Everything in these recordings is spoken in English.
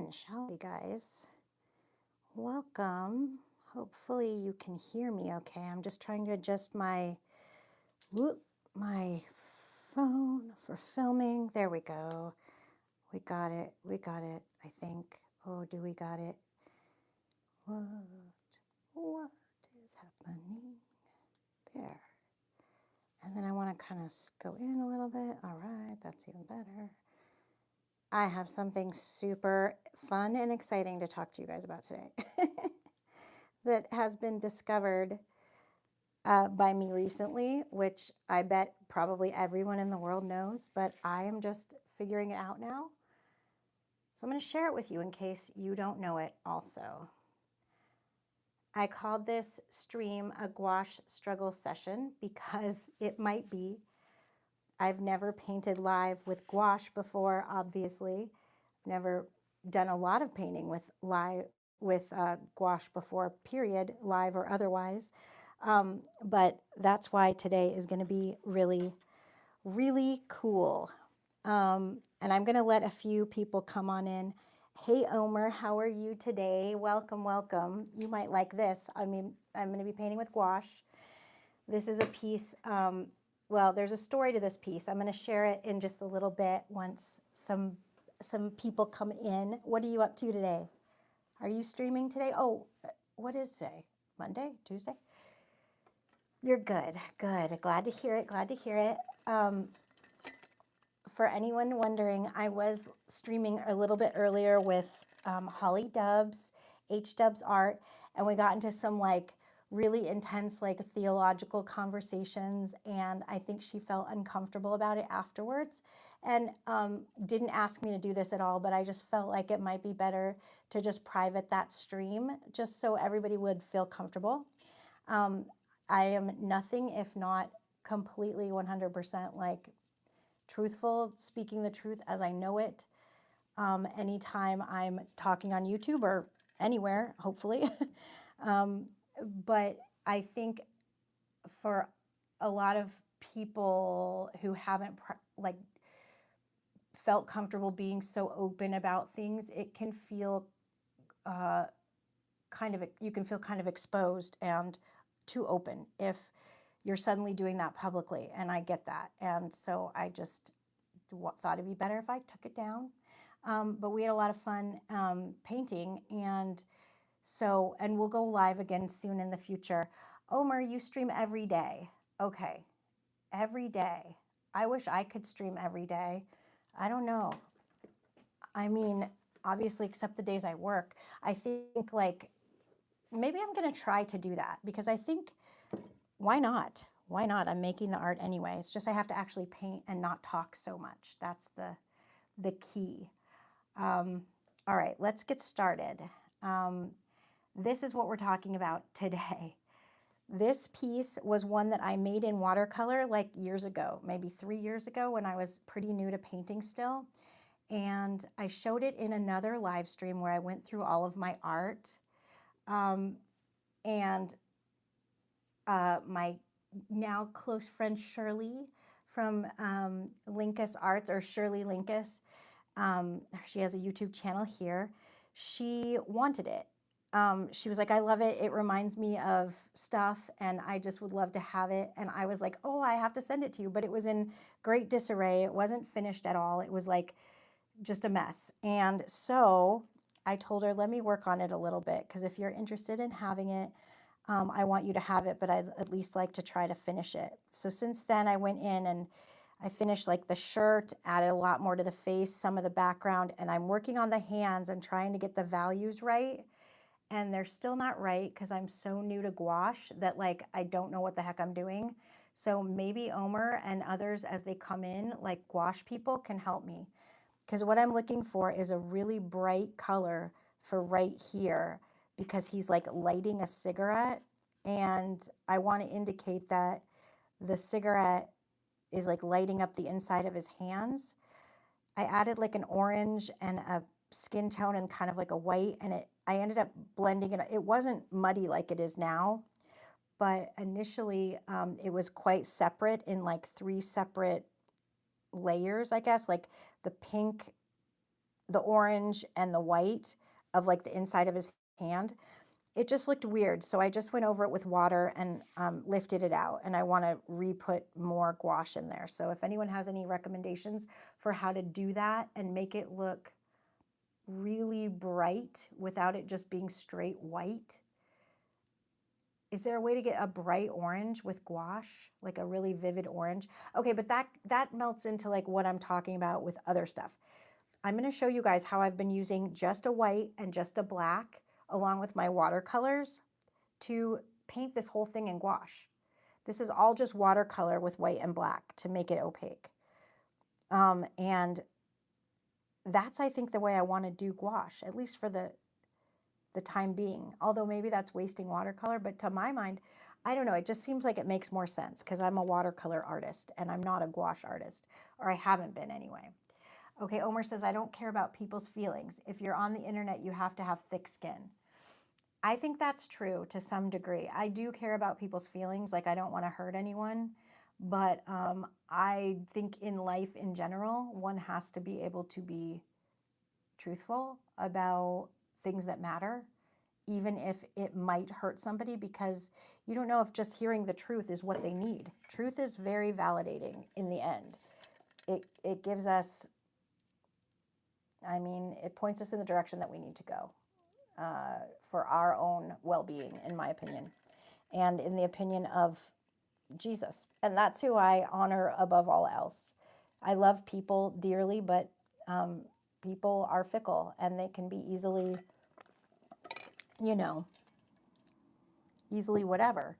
in, shall we, guys? Welcome. Hopefully you can hear me okay. I'm just trying to adjust my phone for filming. There we go. We got it. We got it, I think. Oh, do we got it? What is happening? There. And then I want to kind of go in a little bit. All right, that's even better. I have something super fun and exciting to talk to you guys about today that has been discovered by me recently, which I bet probably everyone in the world knows, but I am just figuring it out now. So I'm going to share it with you in case you don't know it also. I called this stream a gouache struggle session because it might be. I've never painted live with gouache before, obviously. I've never done a lot of painting with gouache before, period, live or otherwise. But that's why today is going to be really, really cool. And I'm going to let a few people come on in. Hey, Omer, how are you today? Welcome, welcome. You might like this. I mean, I'm going to be painting with gouache. This is a piece, well, there's a story to this piece. I'm going to share it in just a little bit once some people come in. What are you up to today? Are you streaming today? Oh, what is today? Monday? Tuesday? You're good. Good. Glad to hear it. Glad to hear it. For anyone wondering, I was streaming a little bit earlier with Holly Dubs, H Dubs Art, and we got into some like really intense like theological conversations, and I think she felt uncomfortable about it afterwards and didn't ask me to do this at all, but I just felt like it might be better to just private that stream just so everybody would feel comfortable. I am nothing if not completely 100% like truthful, speaking the truth as I know it. Anytime I'm talking on YouTube or anywhere, hopefully. But I think for a lot of people who haven't like felt comfortable being so open about things, it can feel you can feel kind of exposed and too open if you're suddenly doing that publicly, and I get that. And so I just thought it'd be better if I took it down. But we had a lot of fun painting, and we'll go live again soon in the future. Omer, you stream every day. Okay, every day. I wish I could stream every day. I don't know. I mean, obviously, except the days I work. I think like maybe I'm going to try to do that because I think, why not? Why not? I'm making the art anyway. It's just I have to actually paint and not talk so much. That's the key. All right, let's get started. This is what we're talking about today. This piece was one that I made in watercolor like years ago, maybe 3 years ago when I was pretty new to painting still. And I showed it in another live stream where I went through all of my art. And my now close friend Shirley from Linkus Arts, or Shirley Linkus, she has a YouTube channel here. She wanted it. She was like, I love it. It reminds me of stuff and I just would love to have it. And I was like, oh, I have to send it to you. But it was in great disarray. It wasn't finished at all. It was like just a mess. And so I told her, let me work on it a little bit, because if you're interested in having it, I want you to have it, but I'd at least like to try to finish it. So since then I went in and I finished like the shirt, added a lot more to the face, some of the background, and I'm working on the hands and trying to get the values right. And they're still not right because I'm so new to gouache that like I don't know what the heck I'm doing. So maybe Omer and others as they come in, like gouache people, can help me. Because what I'm looking for is a really bright color for right here, because he's like lighting a cigarette, and I want to indicate that the cigarette is like lighting up the inside of his hands. I added like an orange and a skin tone and kind of like a white, and I ended up blending it. It wasn't muddy like it is now, but initially it was quite separate in like 3 separate layers, I guess. Like the pink the orange and the white of like the inside of his hand. It just looked weird. So I just went over it with water and lifted it out. And I want to re-put more gouache in there. So if anyone has any recommendations for how to do that and make it look really bright without it just being straight white. Is there a way to get a bright orange with gouache, like a really vivid orange? Okay, but that melts into like what I'm talking about with other stuff. I'm going to show you guys how I've been using just a white and just a black along with my watercolors to paint this whole thing in gouache. This is all just watercolor with white and black to make it opaque. And that's, I think, the way I want to do gouache, at least for the time being. Although maybe that's wasting watercolor, but to my mind, I don't know, it just seems like it makes more sense because I'm a watercolor artist and I'm not a gouache artist, or I haven't been anyway. Okay, Omer says, I don't care about people's feelings. If you're on the internet, you have to have thick skin. I think that's true to some degree. I do care about people's feelings, like I don't want to hurt anyone, but I think in life in general, one has to be able to be truthful about things that matter, even if it might hurt somebody, because you don't know if just hearing the truth is what they need. Truth is very validating in the end. It gives us, I mean, it points us in the direction that we need to go for our own well-being, in my opinion, and in the opinion of Jesus. And that's who I honor above all else. I love people dearly, but people are fickle and they can be easily, you know, easily whatever.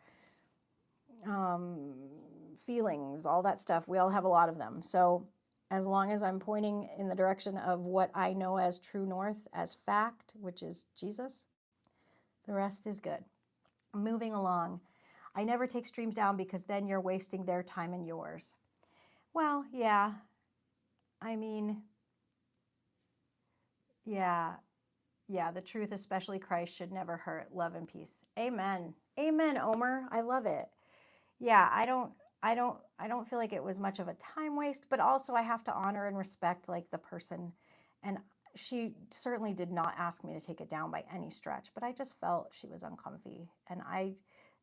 Feelings, all that stuff. We all have a lot of them. So as long as I'm pointing in the direction of what I know as true north, as fact, which is Jesus, the rest is good. Moving along. I never take streams down because then you're wasting their time and yours. Well, yeah. I mean, yeah, the truth, especially Christ, should never hurt. Love and peace. Amen. Amen, Omer. I love it. Yeah, I don't feel like it was much of a time waste, but also I have to honor and respect like the person. And she certainly did not ask me to take it down by any stretch, but I just felt she was uncomfy. And I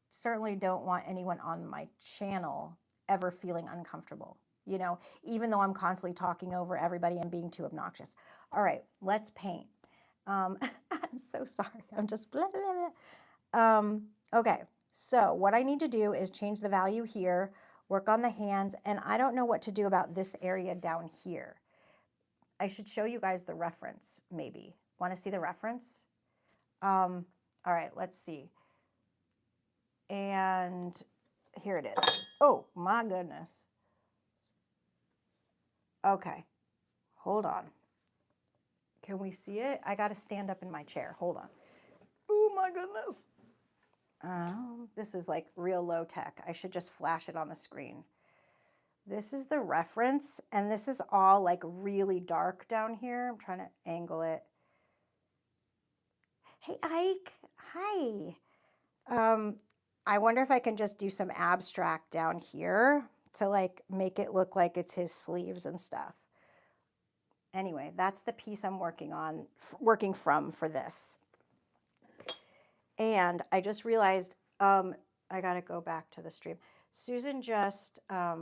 certainly don't want anyone on my channel ever feeling uncomfortable, you know, even though I'm constantly talking over everybody and being too obnoxious. All right, let's paint. I'm so sorry. I'm just blah, blah, blah. Okay, so what I need to do is change the value here, work on the hands, and I don't know what to do about this area down here. I should show you guys the reference, maybe. Want to see the reference? All right, let's see. And here it is. Oh, my goodness. Okay, hold on. Can we see it? I got to stand up in my chair. Hold on. Oh, my goodness. This is like real low tech. I should just flash it on the screen. This is the reference, and this is all like really dark down here. I'm trying to angle it. Hey, Ike. Hi. I wonder if I can just do some abstract down here to like make it look like it's his sleeves and stuff. Anyway, that's the piece I'm working from for this. And I just realized I got to go back to the stream. Susan just, I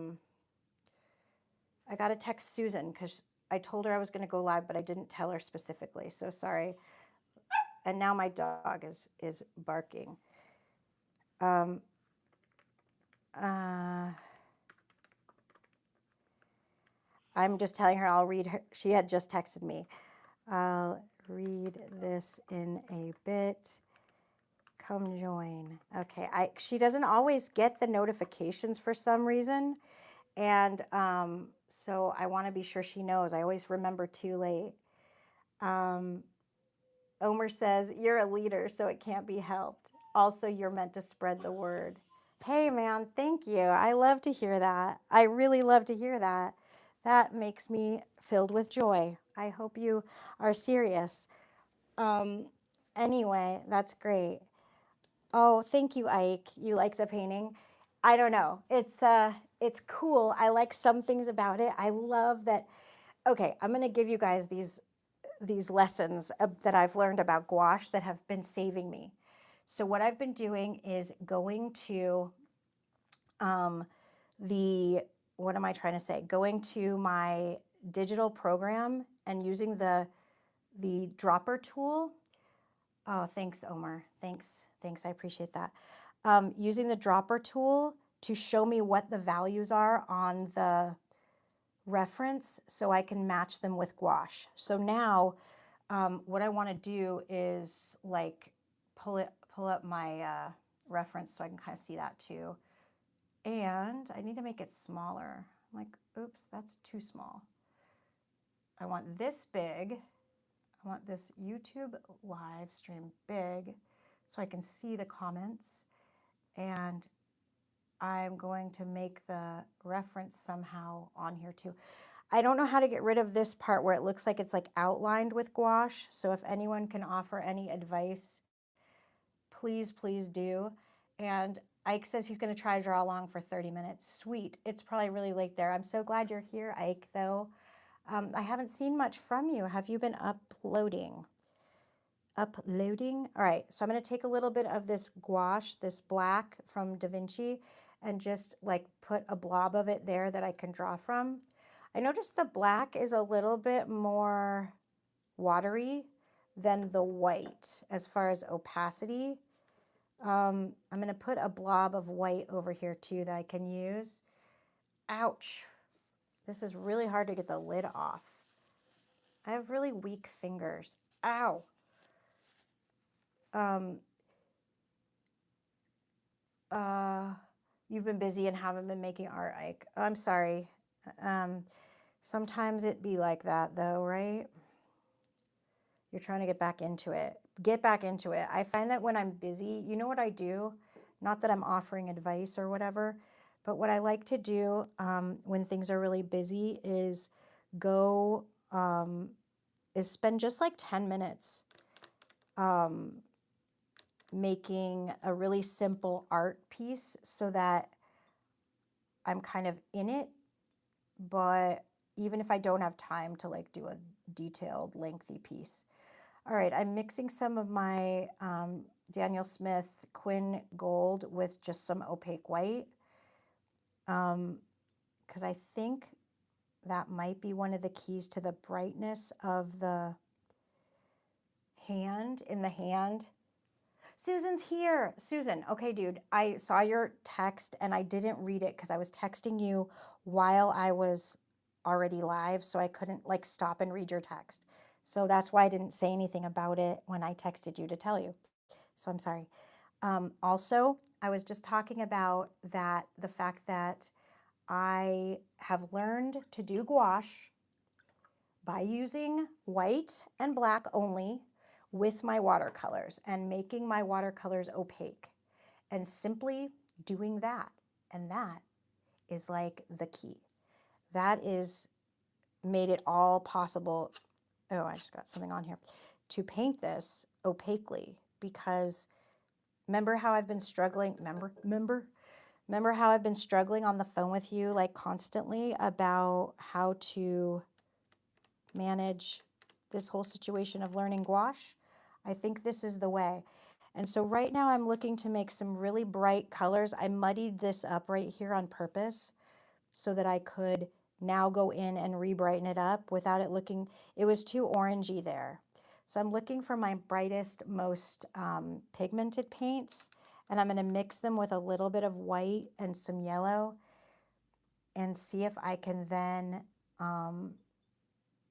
got to text Susan because I told her I was going to go live, but I didn't tell her specifically. So sorry. And now my dog is barking. I'm just telling her I'll read her. She had just texted me. I'll read this in a bit. Come join. Okay. She doesn't always get the notifications for some reason. And so I want to be sure she knows. I always remember too late. Omer says, you're a leader, so it can't be helped. Also, you're meant to spread the word. Hey, man, thank you. I love to hear that. I really love to hear that. That makes me filled with joy. I hope you are serious. Anyway, that's great. Oh, thank you, Ike. You like the painting? I don't know. It's cool. I like some things about it. I love that. Okay, I'm going to give you guys these lessons that I've learned about gouache that have been saving me. So what I've been doing is going to what am I trying to say? Going to my digital program and using the dropper tool. Oh, thanks, Omar. Thanks. I appreciate that. Using the dropper tool to show me what the values are on the reference so I can match them with gouache. So now what I want to do is like pull up my reference so I can kind of see that too. And I need to make it smaller. I'm like, oops, that's too small. I want this big. I want this YouTube live stream big so I can see the comments. And I'm going to make the reference somehow on here too. I don't know how to get rid of this part where it looks like it's like outlined with gouache. So if anyone can offer any advice, please do. And Ike says he's going to try to draw along for 30 minutes. Sweet. It's probably really late there. I'm so glad you're here, Ike, though. I haven't seen much from you. Have you been uploading? All right, so I'm going to take a little bit of this gouache, this black from Da Vinci, and just like put a blob of it there that I can draw from. I noticed the black is a little bit more watery than the white as far as opacity. I'm going to put a blob of white over here too that I can use. Ouch. This is really hard to get the lid off. I have really weak fingers. Ow. You've been busy and haven't been making art, Ike. I'm sorry. Sometimes it be like that though, right? You're trying to get back into it. Get back into it. I find that when I'm busy, you know what I do? Not that I'm offering advice or whatever, but what I like to do when things are really busy is spend just like 10 minutes making a really simple art piece so that I'm kind of in it, but even if I don't have time to like do a detailed, lengthy piece. All right, I'm mixing some of my Daniel Smith Quinn Gold with just some opaque white because I think that might be one of the keys to the brightness of the hand, in the hand. Susan's here. Susan, okay, dude, I saw your text and I didn't read it because I was texting you while I was already live, so I couldn't like stop and read your text. So that's why I didn't say anything about it when I texted you to tell you. So I'm sorry. Also, I was just talking about the fact that I have learned to do gouache by using white and black only with my watercolors and making my watercolors opaque and simply doing that. And that is like the key. That is made it all possible. Oh, I just got something on here. To paint this opaquely because remember how I've been struggling, remember how I've been struggling on the phone with you like constantly about how to manage this whole situation of learning gouache? I think this is the way. And so right now I'm looking to make some really bright colors. I muddied this up right here on purpose so that I could now go in and re-brighten it up without it looking, it was too orangey there. So I'm looking for my brightest, most pigmented paints, and I'm gonna mix them with a little bit of white and some yellow and see if I can then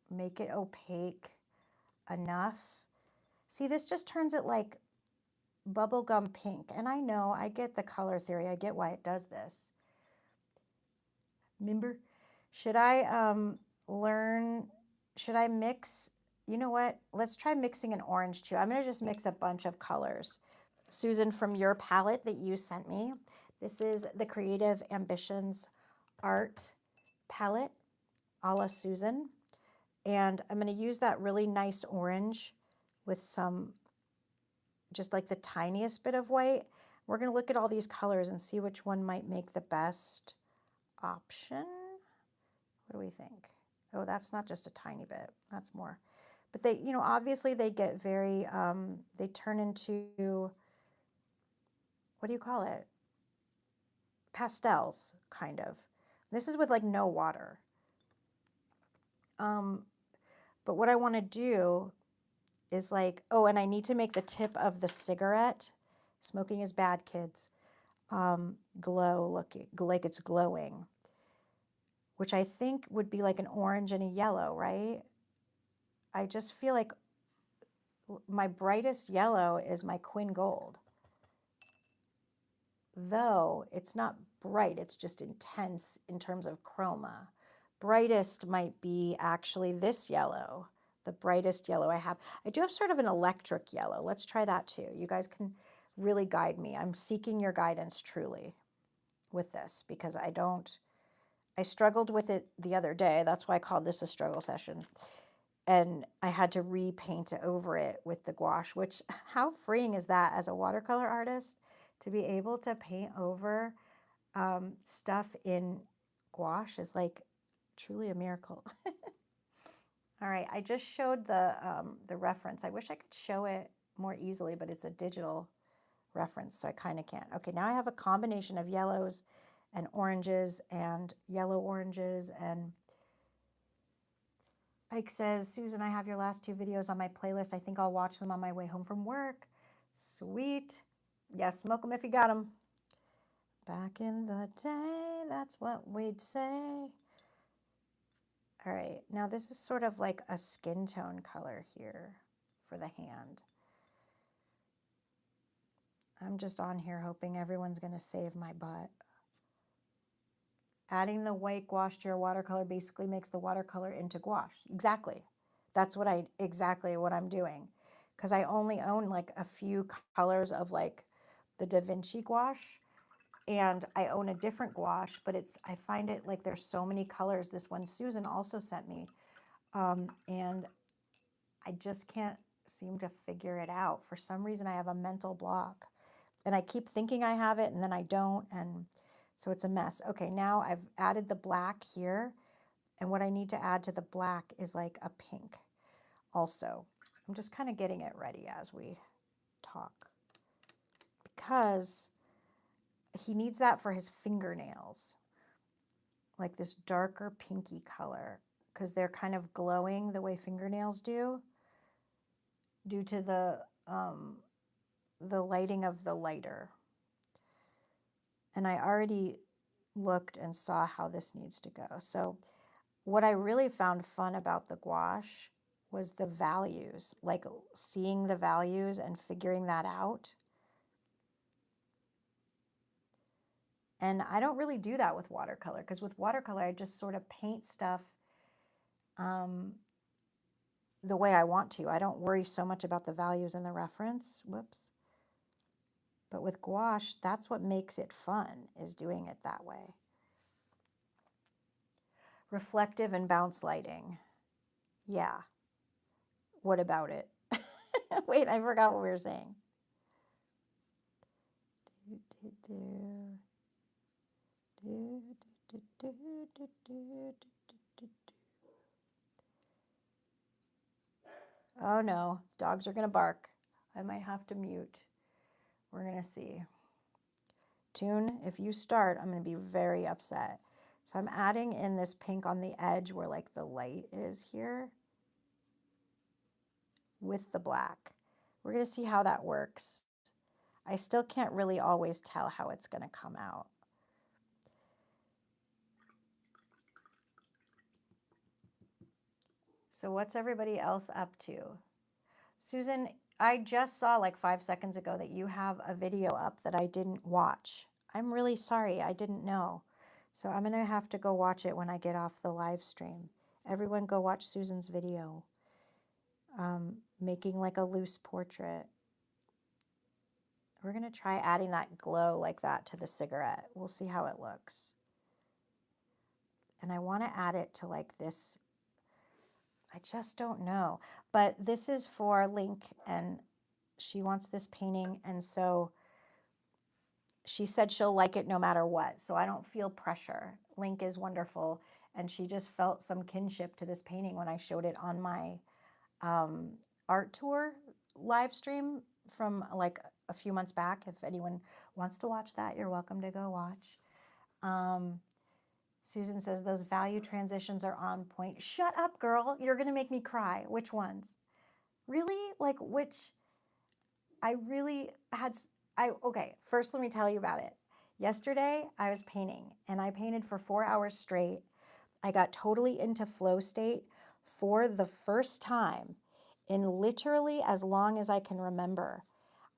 make it opaque enough. See, this just turns it like bubblegum pink. And I know, I get the color theory. I get why it does this. Remember? Should I should I mix, you know what? Let's try mixing an orange too. I'm going to just mix a bunch of colors. Susan, from your palette that you sent me, this is the Creative Ambitions Art Palette, a la Susan. And I'm going to use that really nice orange with some, just like the tiniest bit of white. We're going to look at all these colors and see which one might make the best option. What do we think? Oh, that's not just a tiny bit. That's more. But they, you know, obviously they get very, they turn into, what do you call it? Pastels, kind of. This is with like no water. But what I want to do is like, oh, and I need to make the tip of the cigarette, smoking is bad, kids, glow, look like it's glowing, which I think would be like an orange and a yellow, right? I just feel like my brightest yellow is my Quin Gold. Though it's not bright, it's just intense in terms of chroma. Brightest might be actually this yellow, the brightest yellow I have. I do have sort of an electric yellow. Let's try that too. You guys can really guide me. I'm seeking your guidance truly with this because I struggled with it the other day. That's why I called this a struggle session. And I had to repaint over it with the gouache, which how freeing is that as a watercolor artist to be able to paint over stuff in gouache is like truly a miracle. All right, I just showed the reference. I wish I could show it more easily, but it's a digital reference, so I kind of can't. Okay, now I have a combination of yellows and oranges and yellow oranges. And Ike says, Susan, I have your last 2 videos on my playlist. I think I'll watch them on my way home from work. Sweet. Yes, smoke them if you got them. Back in the day, that's what we'd say. All right, now this is sort of like a skin tone color here for the hand. I'm just on here hoping everyone's going to save my butt. Adding the white gouache to your watercolor basically makes the watercolor into gouache. Exactly. That's exactly what I'm doing. Because I only own like a few colors of like the Da Vinci gouache. And I own a different gouache, but I find it like there's so many colors. This one Susan also sent me. And I just can't seem to figure it out. For some reason, I have a mental block. And I keep thinking I have it, and then I don't. And so it's a mess. Okay, now I've added the black here. And what I need to add to the black is like a pink also. I'm just kind of getting it ready as we talk. Because he needs that for his fingernails. Like this darker pinky color. Because they're kind of glowing the way fingernails do. Due to the lighting of the lighter. And I already looked and saw how this needs to go. So what I really found fun about the gouache was the values, like seeing the values and figuring that out. And I don't really do that with watercolor, because with watercolor, I just sort of paint stuff the way I want to. I don't worry so much about the values in the reference. Whoops. But with gouache, that's what makes it fun, is doing it that way. Reflective and bounce lighting. Yeah. What about it? Wait, I forgot what we were saying. Oh no, dogs are going to bark. I might have to mute. We're going to see. Tune, if you start, I'm going to be very upset. So I'm adding in this pink on the edge where like the light is here with the black. We're going to see how that works. I still can't really always tell how it's going to come out. So what's everybody else up to? Susan, I just saw like 5 seconds ago that you have a video up that I didn't watch. I'm really sorry, I didn't know. So I'm going to have to go watch it when I get off the live stream. Everyone go watch Susan's video. Making like a loose portrait. We're going to try adding that glow like that to the cigarette. We'll see how it looks. And I want to add it to like this. I just don't know. But this is for Link, and she wants this painting. And so she said she'll like it no matter what. So I don't feel pressure. Link is wonderful. And she just felt some kinship to this painting when I showed it on my art tour live stream from like a few months back. If anyone wants to watch that, you're welcome to go watch. Susan says those value transitions are on point. Shut up, girl. You're going to make me cry. Which ones? Really? Like which? I really had, okay, first let me tell you about it. Yesterday I was painting and I painted for 4 hours straight. I got totally into flow state for the first time in literally as long as I can remember.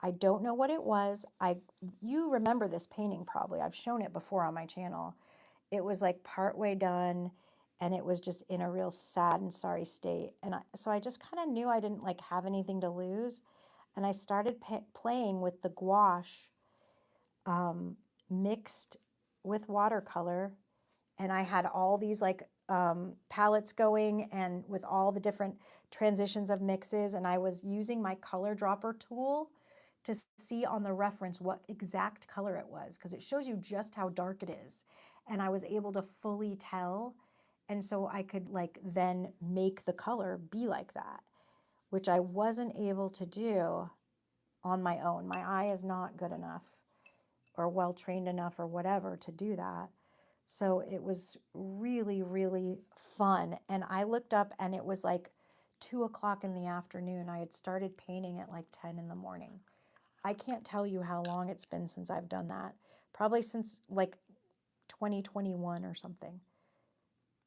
I don't know what it was. You remember this painting probably. I've shown it before on my channel. It was like partway done and it was just in a real sad and sorry state. And so I just kind of knew I didn't like have anything to lose. And I started playing with the gouache mixed with watercolor. And I had all these like palettes going and with all the different transitions of mixes. And I was using my color dropper tool to see on the reference what exact color it was, because it shows you just how dark it is. And I was able to fully tell. And so I could like then make the color be like that, which I wasn't able to do on my own. My eye is not good enough or well trained enough or whatever to do that. So it was really, really fun. And I looked up and it was like 2 o'clock in the afternoon. I had started painting at like 10 in the morning. I can't tell you how long it's been since I've done that. Probably since like 2021 or something,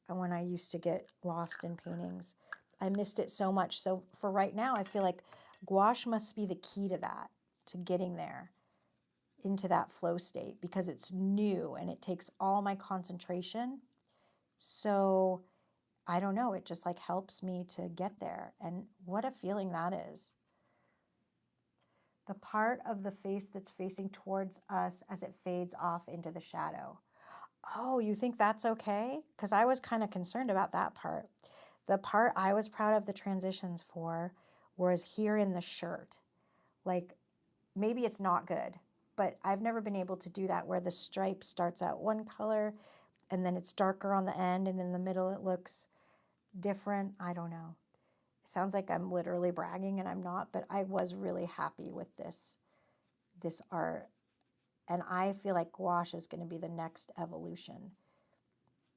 when I used to get lost in paintings. I missed it so much. So for right now, I feel like gouache must be the key to that, to getting there into that flow state, because it's new and it takes all my concentration. So I don't know, it just like helps me to get there. And what a feeling that is. The part of the face that's facing towards us as it fades off into the shadow. Oh, you think that's okay? Because I was kind of concerned about that part. The part I was proud of the transitions for was here in the shirt. Like, maybe it's not good, but I've never been able to do that where the stripe starts out one color and then it's darker on the end and in the middle it looks different. I don't know. It sounds like I'm literally bragging and I'm not, but I was really happy with this art. And I feel like gouache is going to be the next evolution.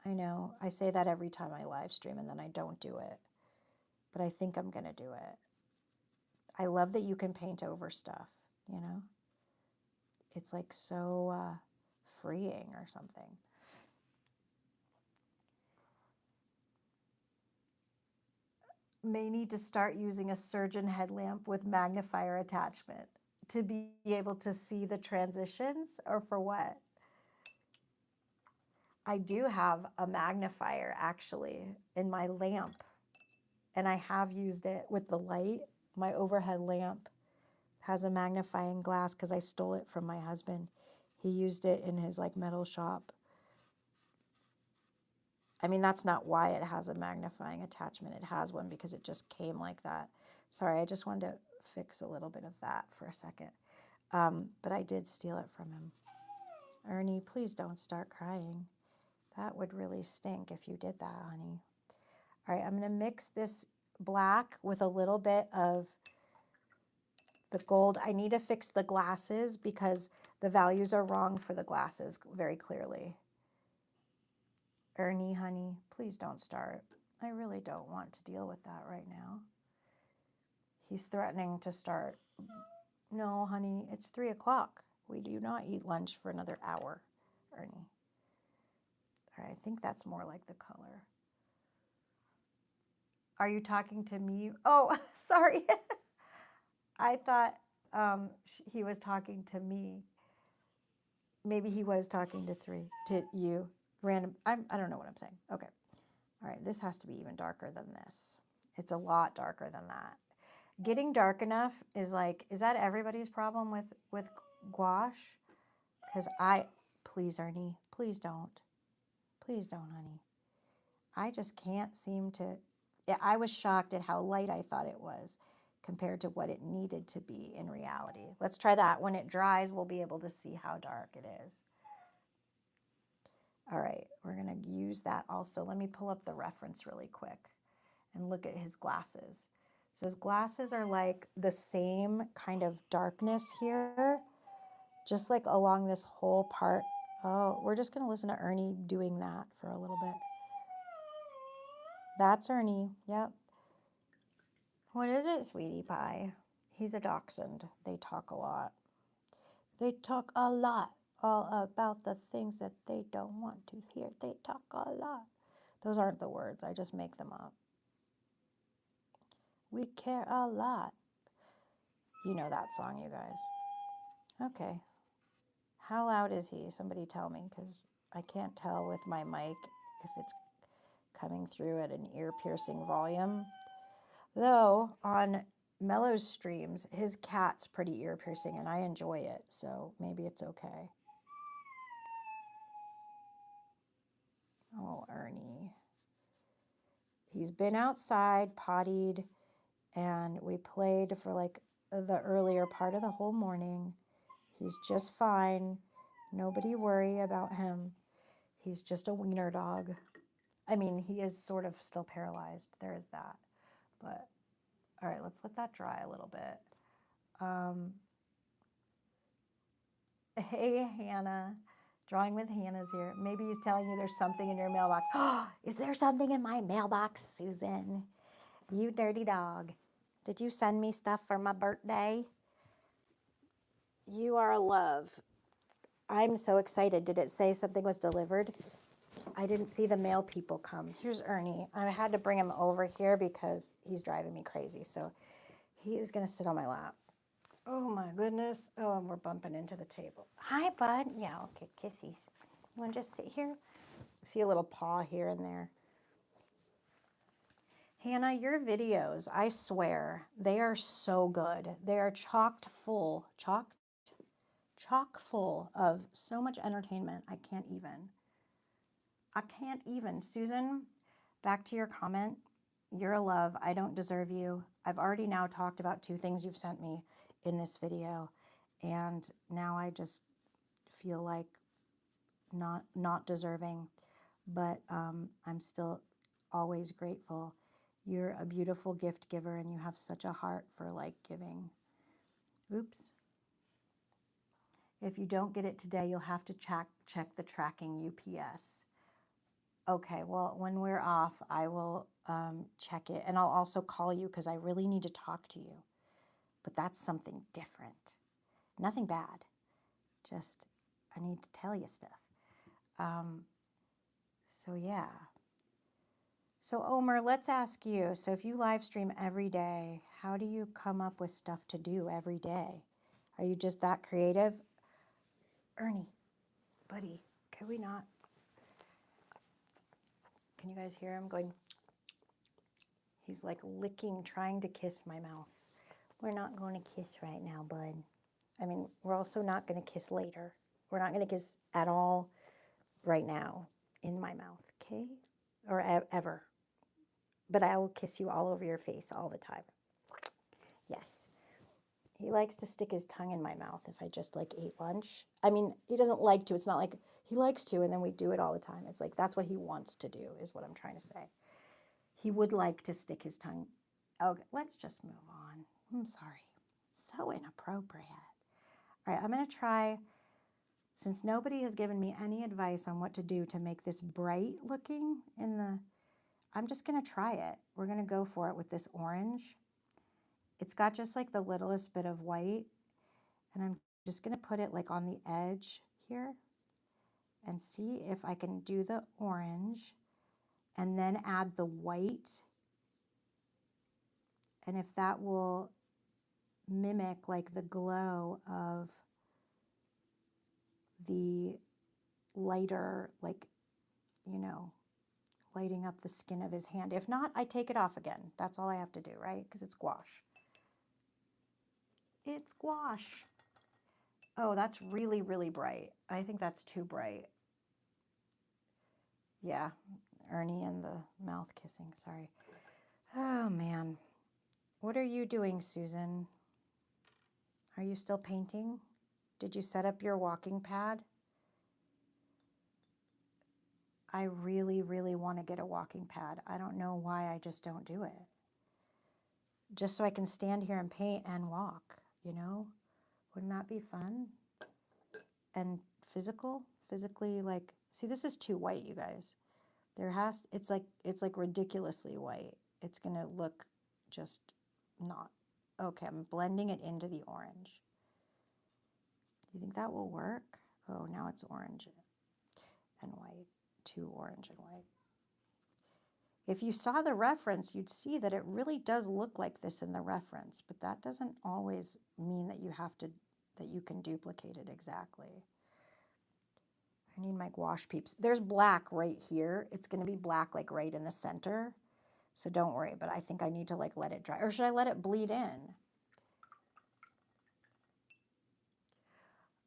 I know, I say that every time I live stream and then I don't do it, but I think I'm going to do it. I love that you can paint over stuff, you know? It's like so freeing or something. May need to start using a surgeon headlamp with magnifier attachment to be able to see the transitions, or for what? I do have a magnifier actually in my lamp, and I have used it with the light. My overhead lamp has a magnifying glass because I stole it from my husband. He used it in his like metal shop. I mean, that's not why it has a magnifying attachment. It has one because it just came like that. Sorry, I just wanted to fix a little bit of that for a second. But I did steal it from him. Ernie, please don't start crying. That would really stink if you did that, honey. All right, I'm going to mix this black with a little bit of the gold. I need to fix the glasses because the values are wrong for the glasses very clearly. Ernie, honey, please don't start. I really don't want to deal with that right now. He's threatening to start. No, honey, it's 3 o'clock. We do not eat lunch for another hour, Ernie. All right, I think that's more like the color. Are you talking to me? Oh, sorry. I thought he was talking to me. Maybe he was talking to you. Random. I don't know what I'm saying. Okay. All right, this has to be even darker than this. It's a lot darker than that. Getting dark enough is like, is that everybody's problem with gouache? Because please, Ernie, please don't. Please don't, honey. I just can't seem to, I was shocked at how light I thought it was compared to what it needed to be in reality. Let's try that. When it dries, we'll be able to see how dark it is. All right, we're going to use that also. Let me pull up the reference really quick and look at his glasses. So his glasses are like the same kind of darkness here, just like along this whole part. Oh, we're just going to listen to Ernie doing that for a little bit. That's Ernie. Yep. What is it, sweetie pie? He's a dachshund. They talk a lot. They talk a lot, all about the things that they don't want to hear. They talk a lot. Those aren't the words. I just make them up. We care a lot. You know that song, you guys. Okay. How loud is he? Somebody tell me, because I can't tell with my mic if it's coming through at an ear-piercing volume. Though, on Mello's streams, his cat's pretty ear-piercing, and I enjoy it, so maybe it's okay. Oh, Ernie. He's been outside, pottied, and we played for like the earlier part of the whole morning. He's just fine. Nobody worry about him. He's just a wiener dog. I mean, he is sort of still paralyzed. There is that. But, all right, let's let that dry a little bit. Hey, Hannah. Drawing with Hannah's here. Maybe he's telling you there's something in your mailbox. Oh, is there something in my mailbox, Susan? You dirty dog. Did you send me stuff for my birthday? You are a love. I'm so excited. Did it say something was delivered? I didn't see the mail people come. Here's Ernie. I had to bring him over here because he's driving me crazy. So he is going to sit on my lap. Oh my goodness. Oh, and we're bumping into the table. Hi, bud. Yeah, okay, kissies. You want to just sit here? See a little paw here and there. Hannah, your videos, I swear, they are so good. They are chock full of so much entertainment. I can't even. Susan, back to your comment. You're a love. I don't deserve you. I've already now talked about 2 things you've sent me in this video, and now I just feel like not deserving, but I'm still always grateful. You're a beautiful gift giver, and you have such a heart for like giving. Oops. If you don't get it today, you'll have to check the tracking UPS. Okay, well, when we're off, I will check it, and I'll also call you because I really need to talk to you. But that's something different. Nothing bad. Just, I need to tell you stuff. So yeah. So Omer, let's ask you. So if you live stream every day, how do you come up with stuff to do every day? Are you just that creative? Ernie, buddy, can we not? Can you guys hear him going? He's like licking, trying to kiss my mouth. We're not going to kiss right now, bud. I mean, we're also not going to kiss later. We're not going to kiss at all right now in my mouth, okay? Or ever. But I will kiss you all over your face all the time. Yes. He likes to stick his tongue in my mouth if I just like ate lunch. I mean, he doesn't like to. It's not like he likes to and then we do it all the time. It's like that's what he wants to do is what I'm trying to say. He would like to stick his tongue. Okay, let's just move on. I'm sorry. So inappropriate. All right, I'm going to try, since nobody has given me any advice on what to do to make this bright looking I'm just going to try it. We're going to go for it with this orange. It's got just like the littlest bit of white, and I'm just going to put it like on the edge here and see if I can do the orange and then add the white, and if that will mimic like the glow of the lighter, like, you know, lighting up the skin of his hand. If not, I take it off again. That's all I have to do, right? Because it's gouache. It's gouache. Oh, that's really, really bright. I think that's too bright. Yeah, Ernie and the mouth kissing, sorry. Oh, man. What are you doing, Susan? Are you still painting? Did you set up your walking pad? I really, really want to get a walking pad. I don't know why I just don't do it. just so I can stand here and paint and walk, you know? Wouldn't that be fun? And physically, like, see, this is too white, you guys. It's like ridiculously white. It's gonna look just not. Okay, I'm blending it into the orange. Do you think that will work? Oh, now it's orange and white. Too orange and white. If you saw the reference, you'd see that it really does look like this in the reference, but that doesn't always mean that that you can duplicate it exactly. I need my gouache peeps. There's black right here. It's going to be black like right in the center. So don't worry, but I think I need to like let it dry. Or should I let it bleed in?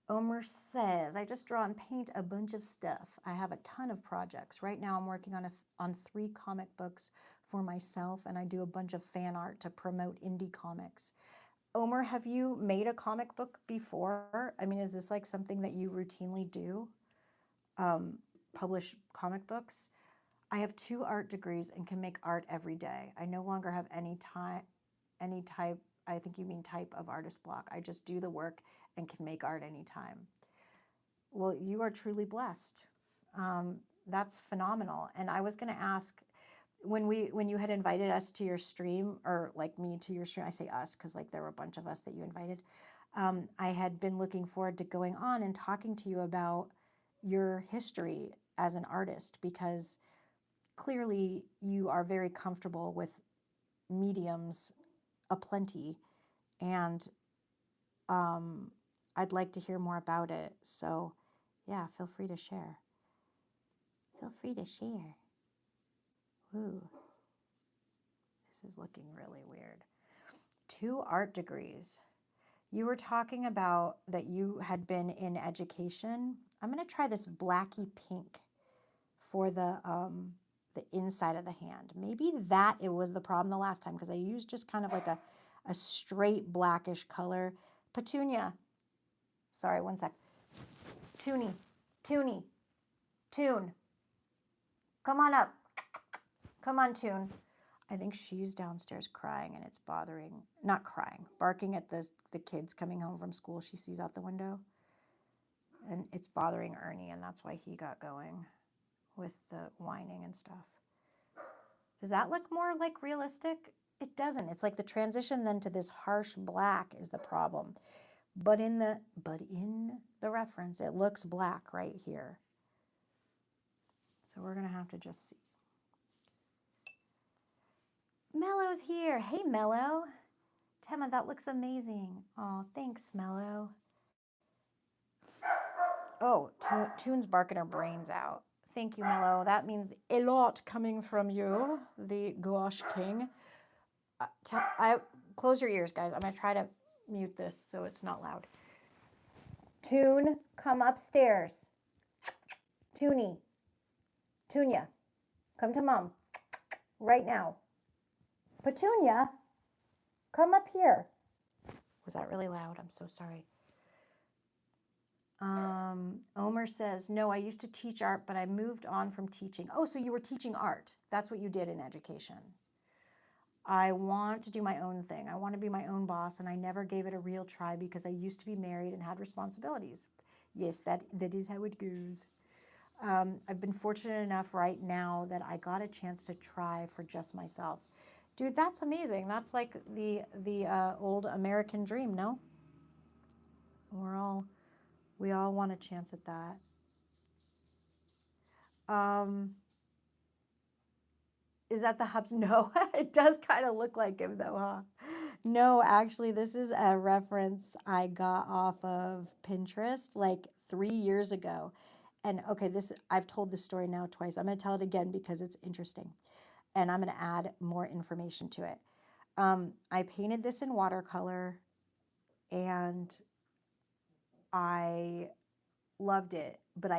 Omer says, I just draw and paint a bunch of stuff. I have a ton of projects. Right now I'm working on 3 comic books for myself, and I do a bunch of fan art to promote indie comics. Omer, have you made a comic book before? I mean, is this like something that you routinely do? Publish comic books? I have 2 art degrees and can make art every day. I no longer have any type, I think you mean type of artist block. I just do the work and can make art anytime. Well, you are truly blessed. That's phenomenal. And I was going to ask, when you had invited us to your stream, or like me to your stream, I say us because like there were a bunch of us that you invited. I had been looking forward to going on and talking to you about your history as an artist, because clearly you are very comfortable with mediums aplenty, and I'd like to hear more about it. So yeah, feel free to share. Feel free to share. Ooh, this is looking really weird. 2 art degrees. You were talking about that you had been in education. I'm going to try this blacky pink for the inside of the hand. Maybe that it was the problem the last time, because I used just kind of like a straight blackish color. Petunia. Sorry, one sec. Toonie. Toonie. Toon. Come on up. Come on, Toon. I think she's downstairs crying, and it's not crying, barking at the kids coming home from school she sees out the window. And it's bothering Ernie, and that's why he got going with the whining and stuff. Does that look more like realistic? It doesn't. It's like the transition then to this harsh black is the problem. But in the reference, it looks black right here. So we're going to have to just see. Mello's here. Hey, Mello. Tema, that looks amazing. Oh, thanks, Mello. Oh, Toon's barking her brains out. Thank you, Mello. That means a lot coming from you, the Gouache King. Close your ears, guys. I'm going to try to mute this so it's not loud. Toon, come upstairs. Toonie. Tunia, come to Mom. Right now. Petunia, come up here. Was that really loud? I'm so sorry. Omer says, no, I used to teach art, but I moved on from teaching. Oh, so you were teaching art. That's what you did in education. I want to do my own thing. I want to be my own boss, and I never gave it a real try because I used to be married and had responsibilities. Yes, that is how it goes. I've been fortunate enough right now that I got a chance to try for just myself. Dude, that's amazing. That's like the old American dream, no? We all want a chance at that. Is that the Hubs? No, it does kind of look like him though, huh? No, actually, this is a reference I got off of Pinterest like 3 years ago. And okay, I've told this story now twice. I'm going to tell it again because it's interesting. And I'm going to add more information to it. I painted this in watercolor, and I loved it, but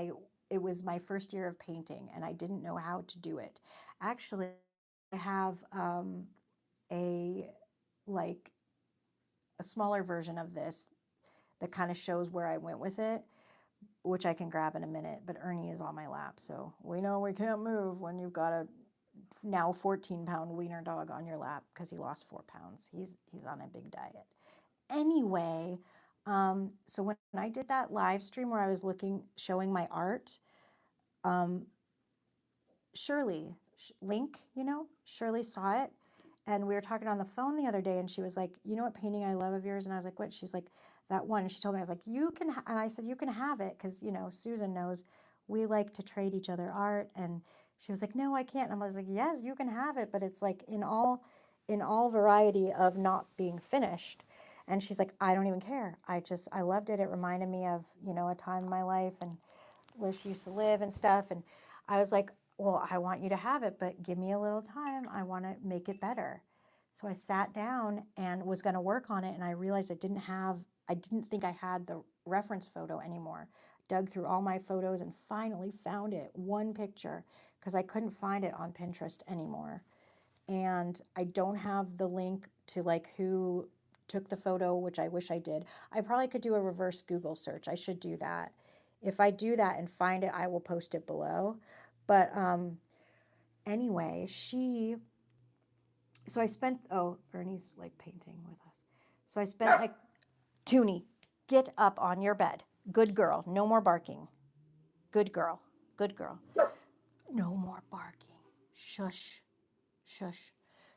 it was my first year of painting, and I didn't know how to do it. Actually, I have a smaller version of this that kind of shows where I went with it, which I can grab in a minute, but Ernie is on my lap, so we know we can't move when you've got a now 14-pound wiener dog on your lap because he lost 4 pounds. He's on a big diet. Anyway, so when I did that live stream where I was showing my art, Shirley, Link, Shirley saw it. And we were talking on the phone the other day, and she was like, you know what painting I love of yours? And I was like, what? She's like, that one. And she told me, I was like, you can, and I said, you can have it, because, Susan knows we like to trade each other art. And she was like, no, I can't. And I was like, yes, you can have it, but it's like in all variety of not being finished. And she's like, I don't even care. I loved it. It reminded me of, a time in my life and where she used to live and stuff. And I was like, well, I want you to have it, but give me a little time. I want to make it better. So I sat down and was going to work on it. And I realized I didn't think I had the reference photo anymore. Dug through all my photos and finally found it, one picture, because I couldn't find it on Pinterest anymore. And I don't have the link to like who took the photo, which I wish I did. I probably could do a reverse Google search. I should do that. If I do that and find it, I will post it below. But anyway, so I spent, Ernie's like painting with us. So I spent like, Toonie, get up on your bed. Good girl. No more barking. Good girl. Good girl. No more barking. Shush. Shush.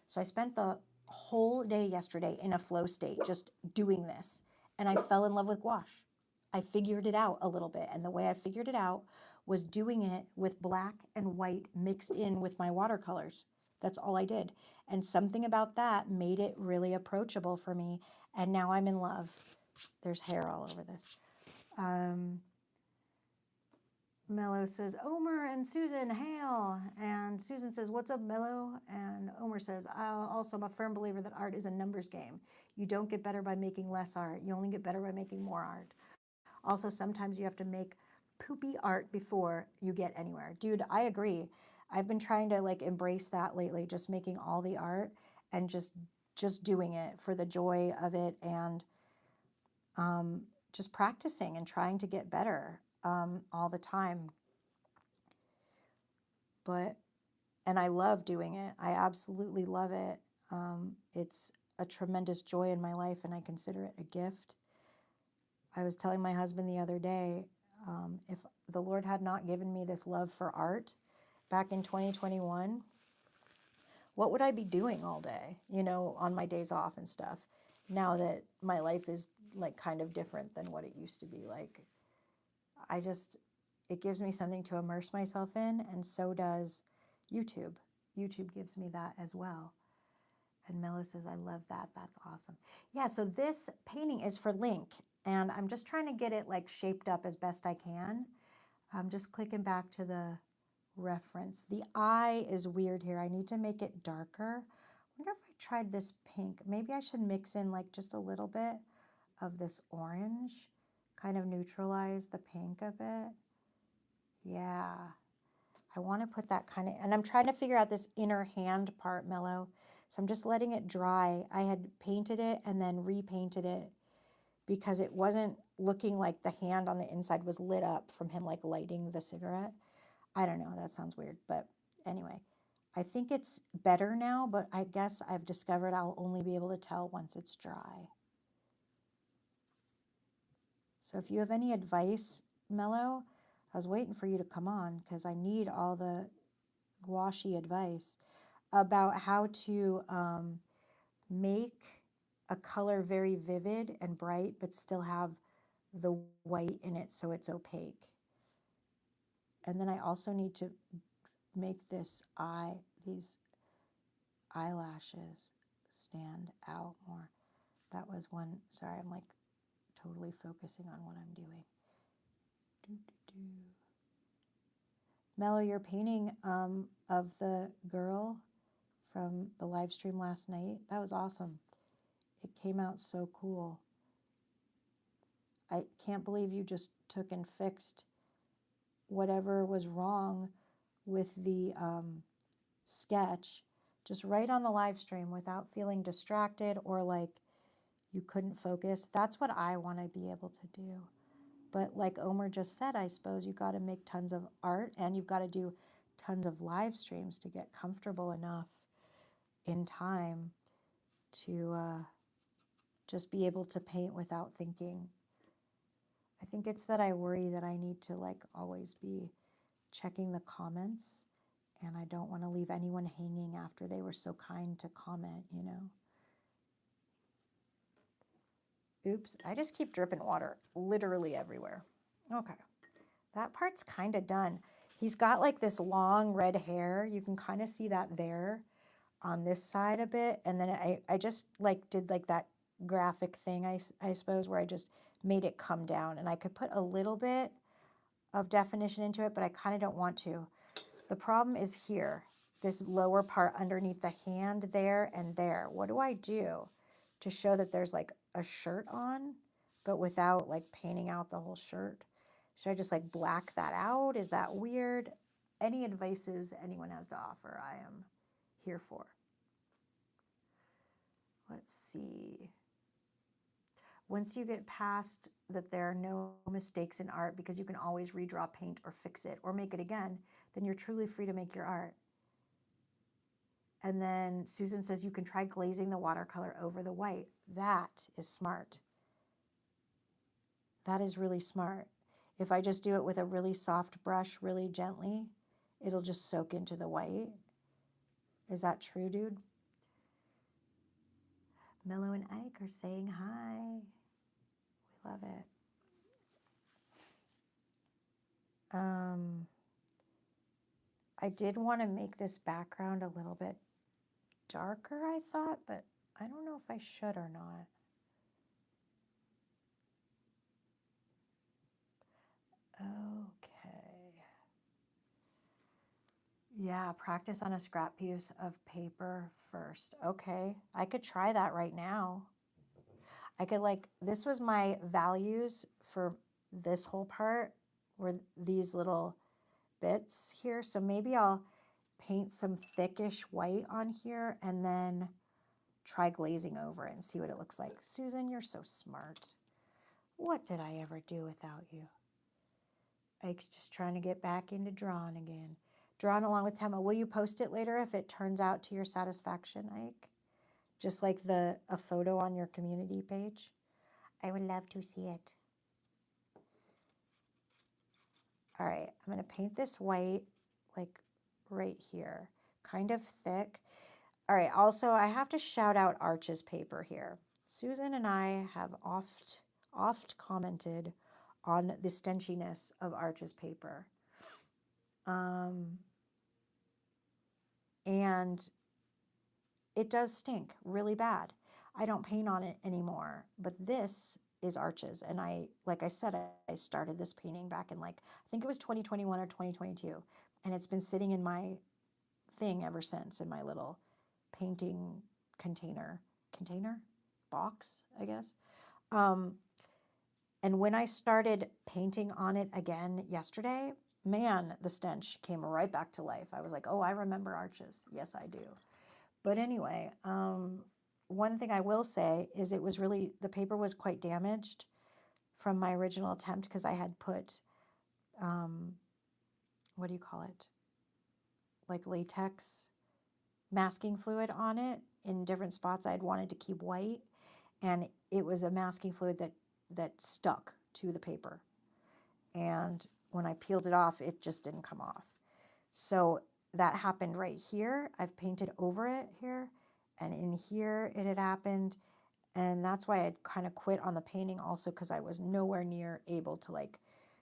So I spent the whole day yesterday in a flow state, just doing this. And I fell in love with gouache. I figured it out a little bit. And the way I figured it out was doing it with black and white mixed in with my watercolors. That's all I did. And something about that made it really approachable for me. And now I'm in love. There's hair all over this. Mello says, Omer and Susan, hail. And Susan says, what's up, Mello? And Omer says, also, I'm a firm believer that art is a numbers game. You don't get better by making less art. You only get better by making more art. Also, sometimes you have to make poopy art before you get anywhere. Dude, I agree. I've been trying to like embrace that lately, just making all the art and just doing it for the joy of it, and just practicing and trying to get better all the time. And I love doing it. I absolutely love it. It's a tremendous joy in my life, and I consider it a gift. I was telling my husband the other day, if the Lord had not given me this love for art back in 2021, what would I be doing all day, on my days off and stuff? Now that my life is like kind of different than what it used to be. Like, it gives me something to immerse myself in, and so does YouTube. YouTube gives me that as well. And Mela says, I love that. That's awesome. Yeah, so this painting is for Link, and I'm just trying to get it like shaped up as best I can. I'm just clicking back to the reference. The eye is weird here. I need to make it darker. I wonder if I tried this pink. Maybe I should mix in like just a little bit of this orange, kind of neutralize the pink a bit. Yeah, I want to put that kind of, and I'm trying to figure out this inner hand part, Mellow. So I'm just letting it dry. I had painted it and then repainted it because it wasn't looking like the hand on the inside was lit up from him like lighting the cigarette. I don't know, that sounds weird, but anyway, I think it's better now, but I guess I've discovered I'll only be able to tell once it's dry. So if you have any advice, Mello, I was waiting for you to come on because I need all the gouache advice about how to make a color very vivid and bright, but still have the white in it so it's opaque. And then I also need to make these eyelashes stand out more. That was one, sorry, I'm like totally focusing on what I'm doing. Mello, your painting of the girl from the live stream last night, that was awesome. It came out so cool. I can't believe you just took and fixed whatever was wrong with the sketch just right on the live stream without feeling distracted or like you couldn't focus. That's what I want to be able to do. But like Omer just said, I suppose you got to make tons of art and you've got to do tons of live streams to get comfortable enough in time to just be able to paint without thinking. I think it's that I worry that I need to like always be checking the comments, and I don't want to leave anyone hanging after they were so kind to comment, you know. Oops, I just keep dripping water literally everywhere. Okay, that part's kind of done. He's got like this long red hair. You can kind of see that there on this side a bit. And then I just like did like that graphic thing, I suppose, where I just made it come down. And I could put a little bit of definition into it, but I kind of don't want to. The problem is here, this lower part underneath the hand there and there. What do I do to show that there's like a shirt on, but without like painting out the whole shirt? Should I just like black that out? Is that weird? Any advices anyone has to offer, I am here for. Let's see. Once you get past that there are no mistakes in art because you can always redraw paint or fix it or make it again, then you're truly free to make your art. And then Susan says you can try glazing the watercolor over the white. That is smart. That is really smart. If I just do it with a really soft brush, really gently, it'll just soak into the white. Is that true, dude? Mello and Ike are saying hi. We love it. I did want to make this background a little bit darker, I thought, but I don't know if I should or not. Okay. Yeah, practice on a scrap piece of paper first. Okay, I could try that right now. I could like, this was my values for this whole part, were these little bits here. So maybe I'll paint some thickish white on here and then try glazing over it and see what it looks like. Susan, you're so smart. What did I ever do without you? Ike's just trying to get back into drawing again. Drawing along with Tema. Will you post it later if it turns out to your satisfaction, Ike? Just like a photo on your community page? I would love to see it. All right, I'm going to paint this white like right here, kind of thick. All right, also I have to shout out Arch's paper here. Susan and I have oft commented on the stenchiness of Arch's paper. And it does stink really bad. I don't paint on it anymore, but this is Arch's. And like I said, I started this painting back in like, I think it was 2021 or 2022. And it's been sitting in my thing ever since, in my little painting container box, I guess. And when I started painting on it again yesterday, man, the stench came right back to life. I was like, oh, I remember Arch's. Yes, I do. But anyway, one thing I will say is the paper was quite damaged from my original attempt because I had put, what do you call it? Like latex masking fluid on it in different spots I'd wanted to keep white. And it was a masking fluid that stuck to the paper. And when I peeled it off, it just didn't come off. So that happened right here. I've painted over it here. And in here it had happened. And that's why I'd kind of quit on the painting also, because I was nowhere near able to like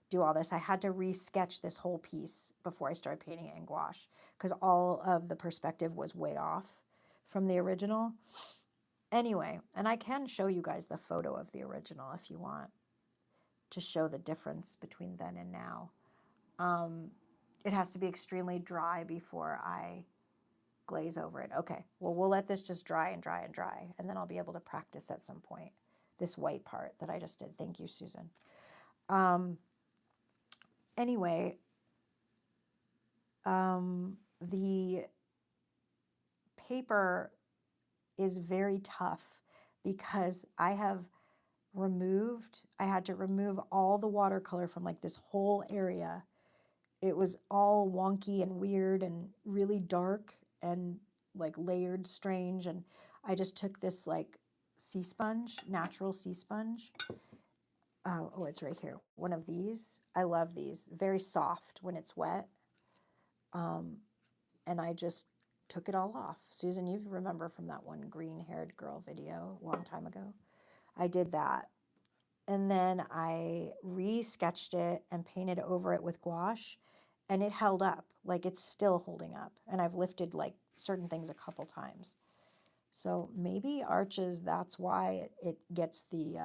do all this. I had to re-sketch this whole piece before I started painting it in gouache because all of the perspective was way off from the original. Anyway, and I can show you guys the photo of the original if you want to show the difference between then and now. It has to be extremely dry before I glaze over it. Okay, well, we'll let this just dry and dry and dry, and then I'll be able to practice at some point this white part that I just did. Thank you, Susan. Anyway, the paper is very tough because I had to remove all the watercolor from like this whole area it was all wonky and weird and really dark and like layered strange. And I just took this like sea sponge, natural sea sponge. Oh, it's right here. One of these. I love these. Very soft when it's wet. And I just took it all off. Susan, you remember from that one green-haired girl video a long time ago. I did that. And then I re-sketched it and painted over it with gouache, and it held up. Like it's still holding up. And I've lifted like certain things a couple times. So maybe arches, that's why it gets the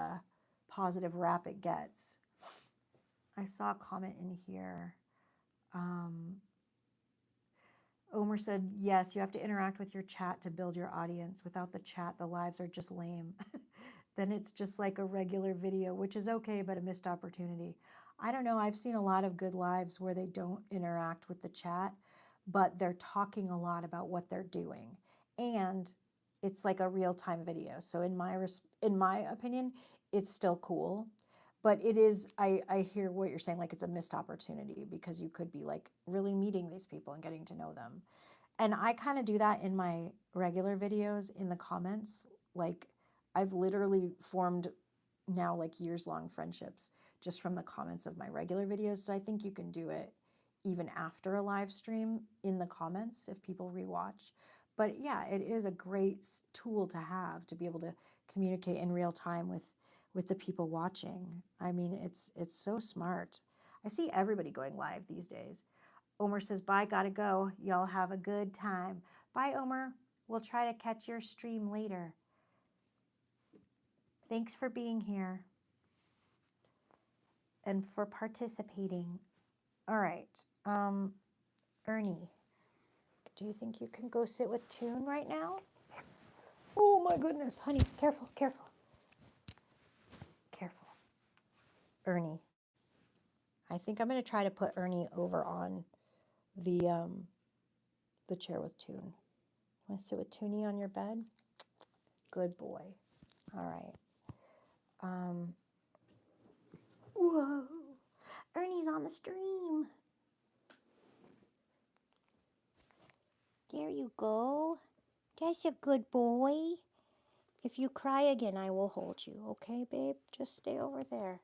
positive rap it gets. I saw a comment in here. Omer said, yes, you have to interact with your chat to build your audience. Without the chat, the lives are just lame. Then it's just like a regular video, which is okay, but a missed opportunity. I don't know. I've seen a lot of good lives where they don't interact with the chat, but they're talking a lot about what they're doing. And it's like a real-time video. So in my opinion, it's still cool. But it is, I hear what you're saying, like it's a missed opportunity because you could be like really meeting these people and getting to know them. And I kind of do that in my regular videos in the comments. Like I've literally formed now like years-long friendships just from the comments of my regular videos. So I think you can do it even after a live stream in the comments if people rewatch. But yeah, it is a great tool to have to be able to communicate in real time with the people watching. I mean, it's so smart. I see everybody going live these days. Omer says, bye, gotta go. Y'all have a good time. Bye, Omer. We'll try to catch your stream later. Thanks for being here and for participating. All right. Ernie, do you think you can go sit with Toon right now? Oh my goodness, honey, careful, careful. Careful. Ernie. I think I'm going to try to put Ernie over on the chair with Toon. Want to sit with Toonie on your bed? Good boy. All right. Whoa. Ernie's on the stream. There you go. That's a good boy. If you cry again, I will hold you. Okay, babe? Just stay over there.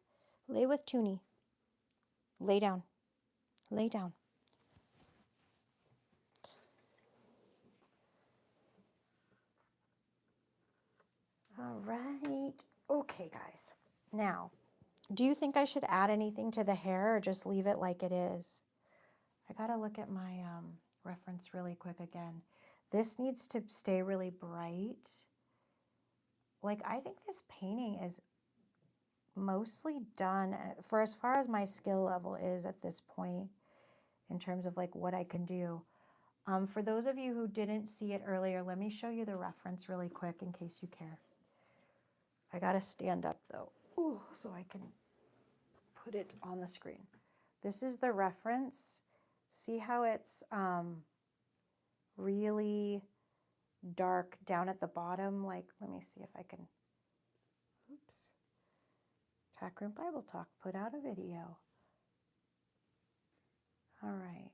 Lay with Toonie. Lay down. Lay down. All right. Okay, guys. Now, do you think I should add anything to the hair or just leave it like it is? I got to look at my reference really quick again. This needs to stay really bright. Like, I think this painting is mostly done for as far as my skill level is at this point in terms of like what I can do. For those of you who didn't see it earlier, let me show you the reference really quick in case you care. I got to stand up though, so I can put it on the screen. This is the reference. See how it's really dark down at the bottom? Like, let me see if I can, oops. Tack Room Bible Talk put out a video. All right.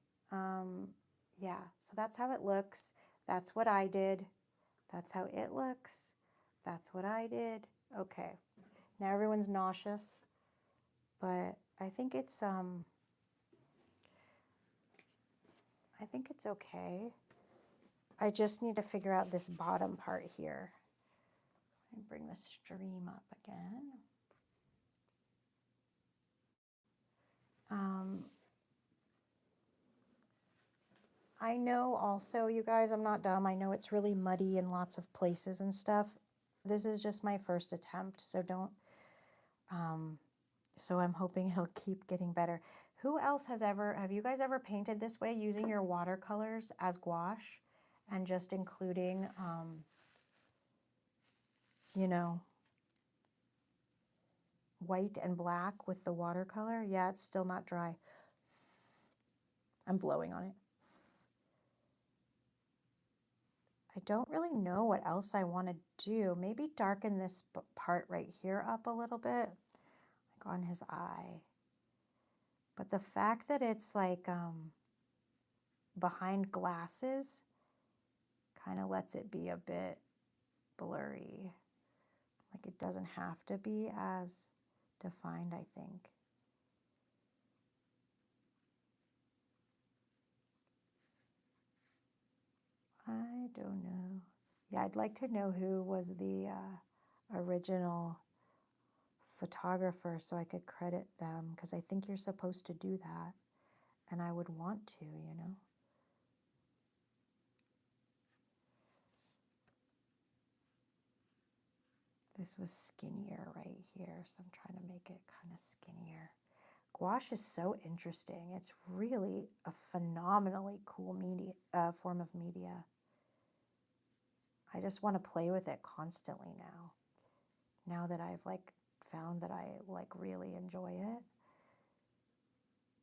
Yeah, so that's how it looks. That's what I did. That's how it looks. That's what I did. Okay. Now everyone's nauseous, but I think it's okay. I just need to figure out this bottom part here. Let me bring the stream up again. I know also, you guys, I'm not dumb. I know it's really muddy in lots of places and stuff. This is just my first attempt, so don't, so I'm hoping it'll keep getting better. Who else has have you guys ever painted this way using your watercolors as gouache and just including, you know, white and black with the watercolor? Yeah, it's still not dry. I'm blowing on it. I don't really know what else I want to do. Maybe darken this part right here up a little bit, like on his eye. But the fact that it's like behind glasses kind of lets it be a bit blurry. Like it doesn't have to be as defined, I think. I don't know. Yeah, I'd like to know who was the original photographer so I could credit them, because I think you're supposed to do that. And I would want to, you know. This was skinnier right here, so I'm trying to make it kind of skinnier. Gouache is so interesting. It's really a phenomenally cool media, form of media. I just want to play with it constantly now. Now that I've like found that I like really enjoy it,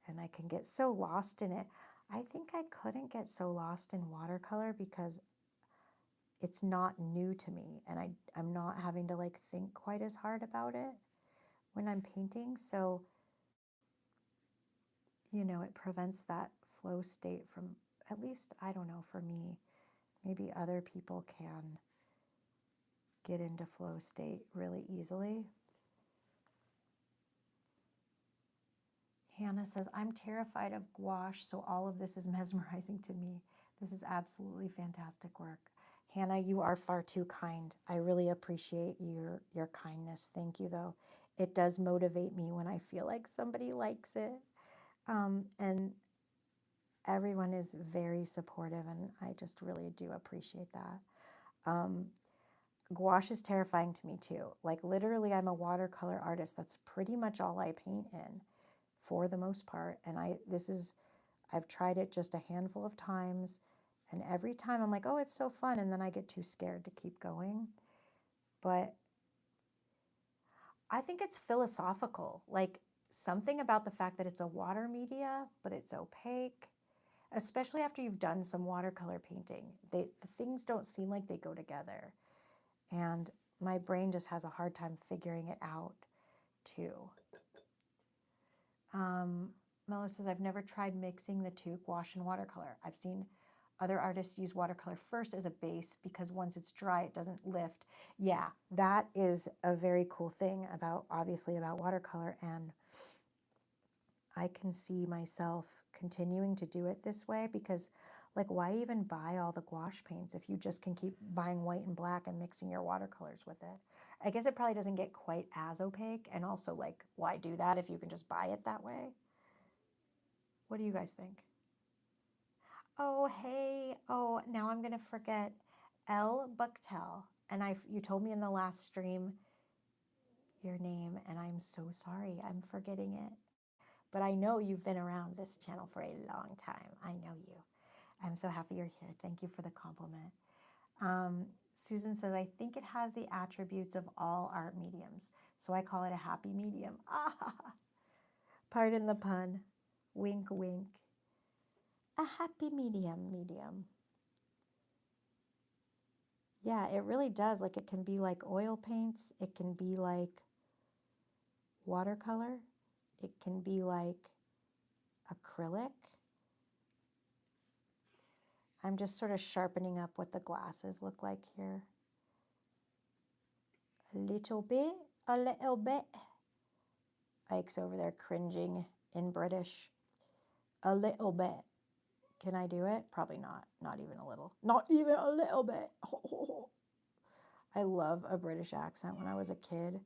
and I can get so lost in it. I think I couldn't get so lost in watercolor because it's not new to me, and I'm not having to like think quite as hard about it when I'm painting. So, you know, it prevents that flow state from, at least, I don't know, for me. Maybe other people can get into flow state really easily. Hannah says, I'm terrified of gouache, so all of this is mesmerizing to me. This is absolutely fantastic work. Hannah, you are far too kind. I really appreciate your kindness. Thank you, though. It does motivate me when I feel like somebody likes it. And everyone is very supportive, and I just really do appreciate that. Gouache is terrifying to me, too. Like, literally, I'm a watercolor artist. That's pretty much all I paint in, for the most part. And I've tried it just a handful of times, and every time I'm like, oh, it's so fun, and then I get too scared to keep going. But I think it's philosophical, like something about the fact that it's a water media, but it's opaque, especially after you've done some watercolor painting. The things don't seem like they go together, and my brain just has a hard time figuring it out, too. Melissa says, I've never tried mixing the two, gouache and watercolor. I've seen other artists use watercolor first as a base because once it's dry, it doesn't lift. Yeah, that is a very cool thing obviously about watercolor. And I can see myself continuing to do it this way because, like, why even buy all the gouache paints if you just can keep buying white and black and mixing your watercolors with it? I guess it probably doesn't get quite as opaque. And also, like, why do that if you can just buy it that way? What do you guys think? Oh, hey. Oh, now I'm going to forget. L. Bucktel. And you told me in the last stream your name, and I'm so sorry. I'm forgetting it. But I know you've been around this channel for a long time. I know you. I'm so happy you're here. Thank you for the compliment. Susan says, I think it has the attributes of all art mediums, so I call it a happy medium. Ah, pardon the pun. Wink, wink. A happy medium. Yeah, it really does. Like, it can be like oil paints. It can be like watercolor. It can be like acrylic. I'm just sort of sharpening up what the glasses look like here. A little bit. Ike's over there cringing in British. A little bit. Can I do it? Probably not. Not even a little. Not even a little bit. I love a British accent. When I was a kid,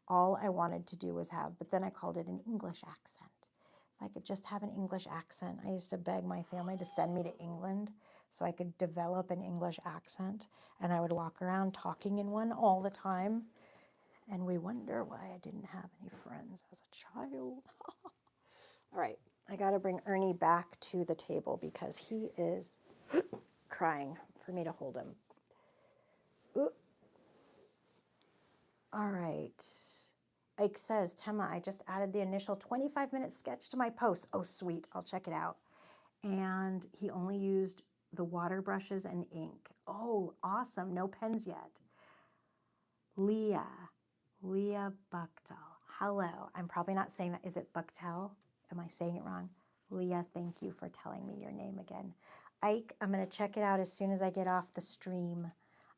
all I wanted to do was have, but then I called it an English accent. If I could just have an English accent. I used to beg my family to send me to England so I could develop an English accent, and I would walk around talking in one all the time, and we wonder why I didn't have any friends as a child. All right, I got to bring Ernie back to the table because he is crying for me to hold him. Ooh. All right. Ike says, Tema, I just added the initial 25-minute sketch to my post. Oh, sweet. I'll check it out. And he only used the water brushes and ink. Oh, awesome. No pens yet. Leah Bucktel. Hello. I'm probably not saying that. Is it Bucktel? am I saying it wrong? Leah, thank you for telling me your name again. Ike, I'm going to check it out as soon as I get off the stream.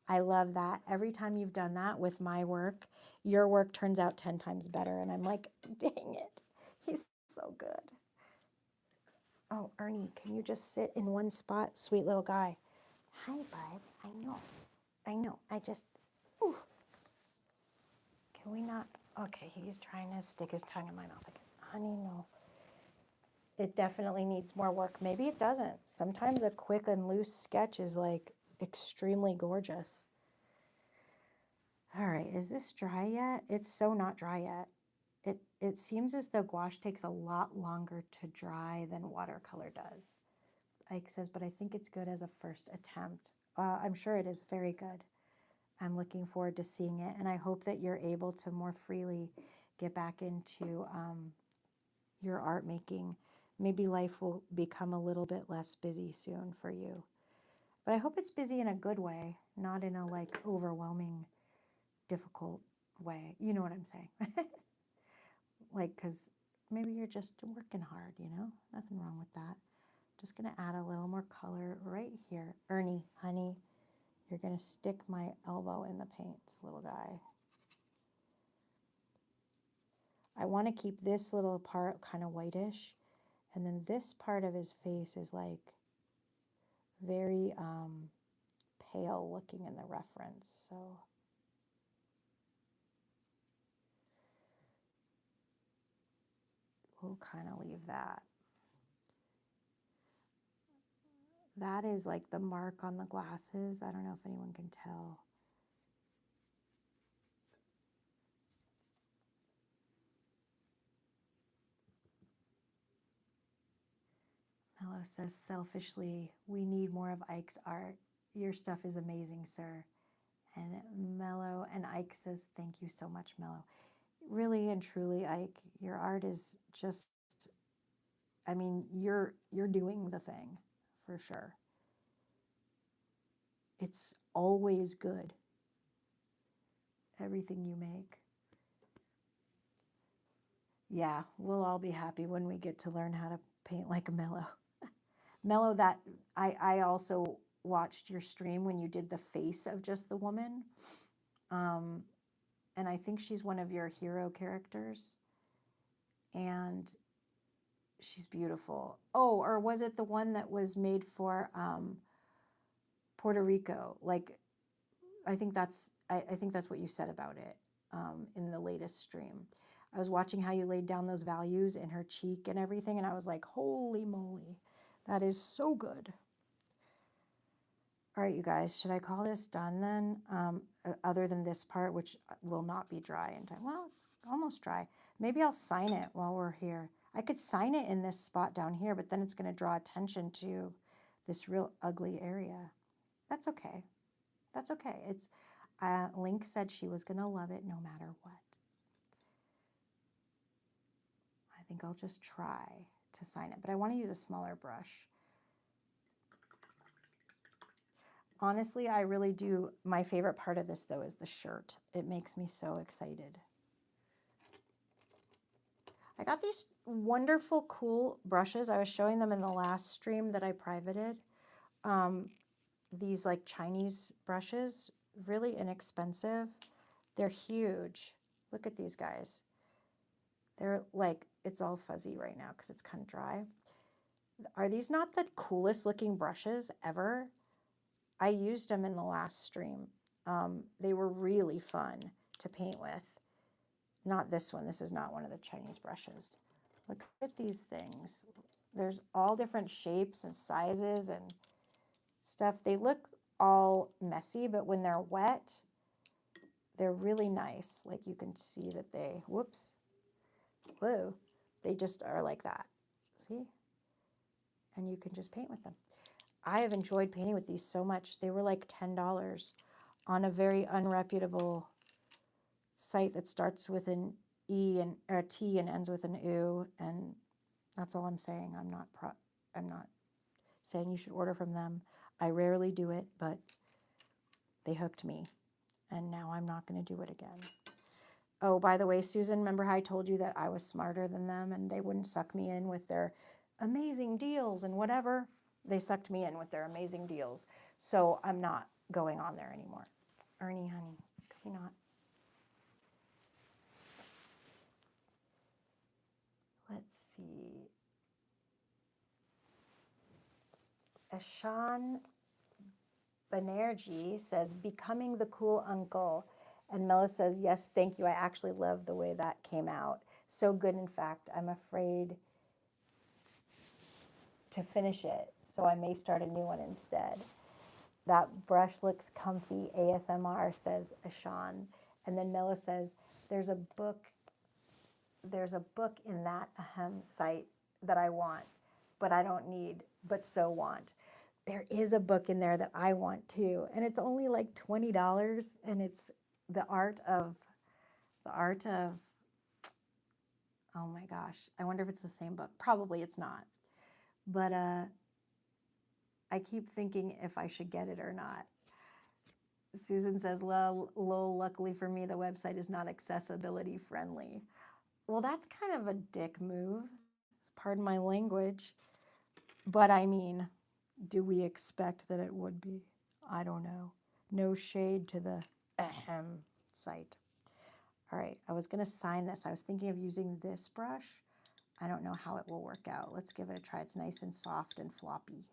I love that. Every time you've done that with my work, your work turns out 10 times better. And I'm like, dang it. He's so good. Oh, Ernie, can you just sit in one spot? Sweet little guy. Hi, bud. I know. I know. Ooh. Can we not? Okay, he's trying to stick his tongue in my mouth again. Honey, no. It definitely needs more work. Maybe it doesn't. Sometimes a quick and loose sketch is like extremely gorgeous. All right, is this dry yet? It's so not dry yet. It seems as though gouache takes a lot longer to dry than watercolor does. Ike says, but I think it's good as a first attempt. I'm sure it is very good. I'm looking forward to seeing it, and I hope that you're able to more freely get back into your art making. Maybe life will become a little bit less busy soon for you. But I hope it's busy in a good way, not in a like overwhelming, difficult way. You know what I'm saying? Like, because maybe you're just working hard, you know? Nothing wrong with that. Just going to add a little more color right here. Ernie, honey, you're going to stick my elbow in the paints, little guy. I want to keep this little part kind of whitish. And then this part of his face is like very pale looking in the reference. So we'll kind of leave that. That is like the mark on the glasses. I don't know if anyone can tell. Mello says, selfishly, we need more of Ike's art. Your stuff is amazing, sir. And Mello and Ike says, thank you so much, Mello. Really and truly, Ike, your art is just, I mean, you're doing the thing for sure. It's always good. Everything you make. Yeah, we'll all be happy when we get to learn how to paint like Mello. Mello, that I also watched your stream when you did the face of just the woman. And I think she's one of your hero characters. And she's beautiful. Oh, or was it the one that was made for Puerto Rico? Like, I think that's what you said about it in the latest stream. I was watching how you laid down those values in her cheek and everything, and I was like, holy moly, that is so good. All right, you guys, should I call this done then? Other than this part, which will not be dry in time. Well, it's almost dry. Maybe I'll sign it while we're here. I could sign it in this spot down here, but then it's going to draw attention to this real ugly area. That's okay. That's okay. It's Link said she was going to love it no matter what. I think I'll just try to sign it, but I want to use a smaller brush. Honestly, I really do. My favorite part of this, though, is the shirt. It makes me so excited. I got these wonderful, cool brushes. I was showing them in the last stream that I privated. These like Chinese brushes, really inexpensive. They're huge. Look at these guys. They're like, it's all fuzzy right now because it's kind of dry. Are these not the coolest looking brushes ever? I used them in the last stream. They were really fun to paint with. Not this one. This is not one of the Chinese brushes. Look at these things. There's all different shapes and sizes and stuff. They look all messy, but when they're wet, they're really nice. Like you can see that they, whoops, whoa, they just are like that. See? And you can just paint with them. I have enjoyed painting with these so much. They were like $10 on a very unreputable site that starts with an E and or a T and ends with an U, and that's all I'm saying. I'm not saying you should order from them. I rarely do it, but they hooked me, and now I'm not going to do it again. Oh, by the way, Susan, remember how I told you that I was smarter than them and they wouldn't suck me in with their amazing deals and whatever? They sucked me in with their amazing deals. So I'm not going on there anymore. Ernie, honey, can we not? Let's see. Ashan Banerjee says, becoming the cool uncle. And Mello says, yes, thank you. I actually love the way that came out. So good, in fact, I'm afraid to finish it, so I may start a new one instead. That brush looks comfy, ASMR, says Ashan. And then Mello says, there's a book in that site that I want, but I don't need, but so want. There is a book in there that I want too, and it's only like $20, and it's the art of, oh my gosh, I wonder if it's the same book. Probably it's not. But I keep thinking if I should get it or not. Susan says, lol, luckily for me, the website is not accessibility friendly. Well, that's kind of a dick move. Pardon my language. But I mean, do we expect that it would be? I don't know. No shade to the site. All right, I was going to sign this. I was thinking of using this brush. I don't know how it will work out. Let's give it a try. It's nice and soft and floppy.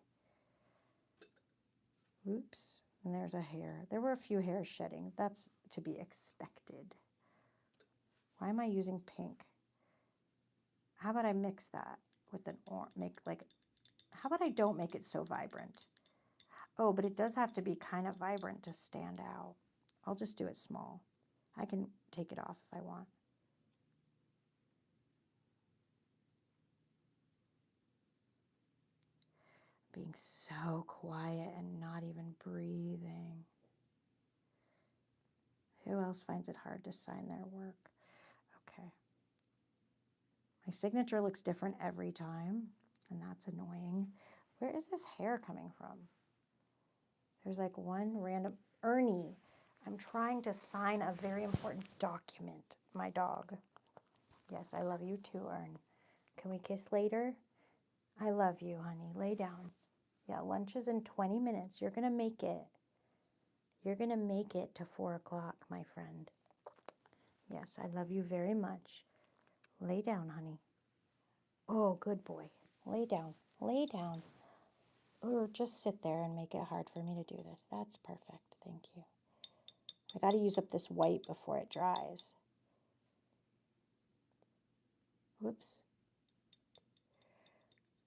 Oops, and there's a hair. There were a few hairs shedding. That's to be expected. Why am I using pink? How about I mix that with an orange? How about I don't make it so vibrant? Oh, but it does have to be kind of vibrant to stand out. I'll just do it small. I can take it off if I want. Being so quiet and not even breathing. Who else finds it hard to sign their work? Okay. My signature looks different every time, and that's annoying. Where is this hair coming from? There's like one random, Ernie, I'm trying to sign a very important document. My dog. Yes, I love you too, Ern. Can we kiss later? I love you, honey. Lay down. Yeah, lunch is in 20 minutes. You're going to make it. You're going to make it to 4 o'clock, my friend. Yes, I love you very much. Lay down, honey. Oh, good boy. Lay down. Lay down. Or just sit there and make it hard for me to do this. That's perfect. Thank you. I got to use up this white before it dries. Whoops.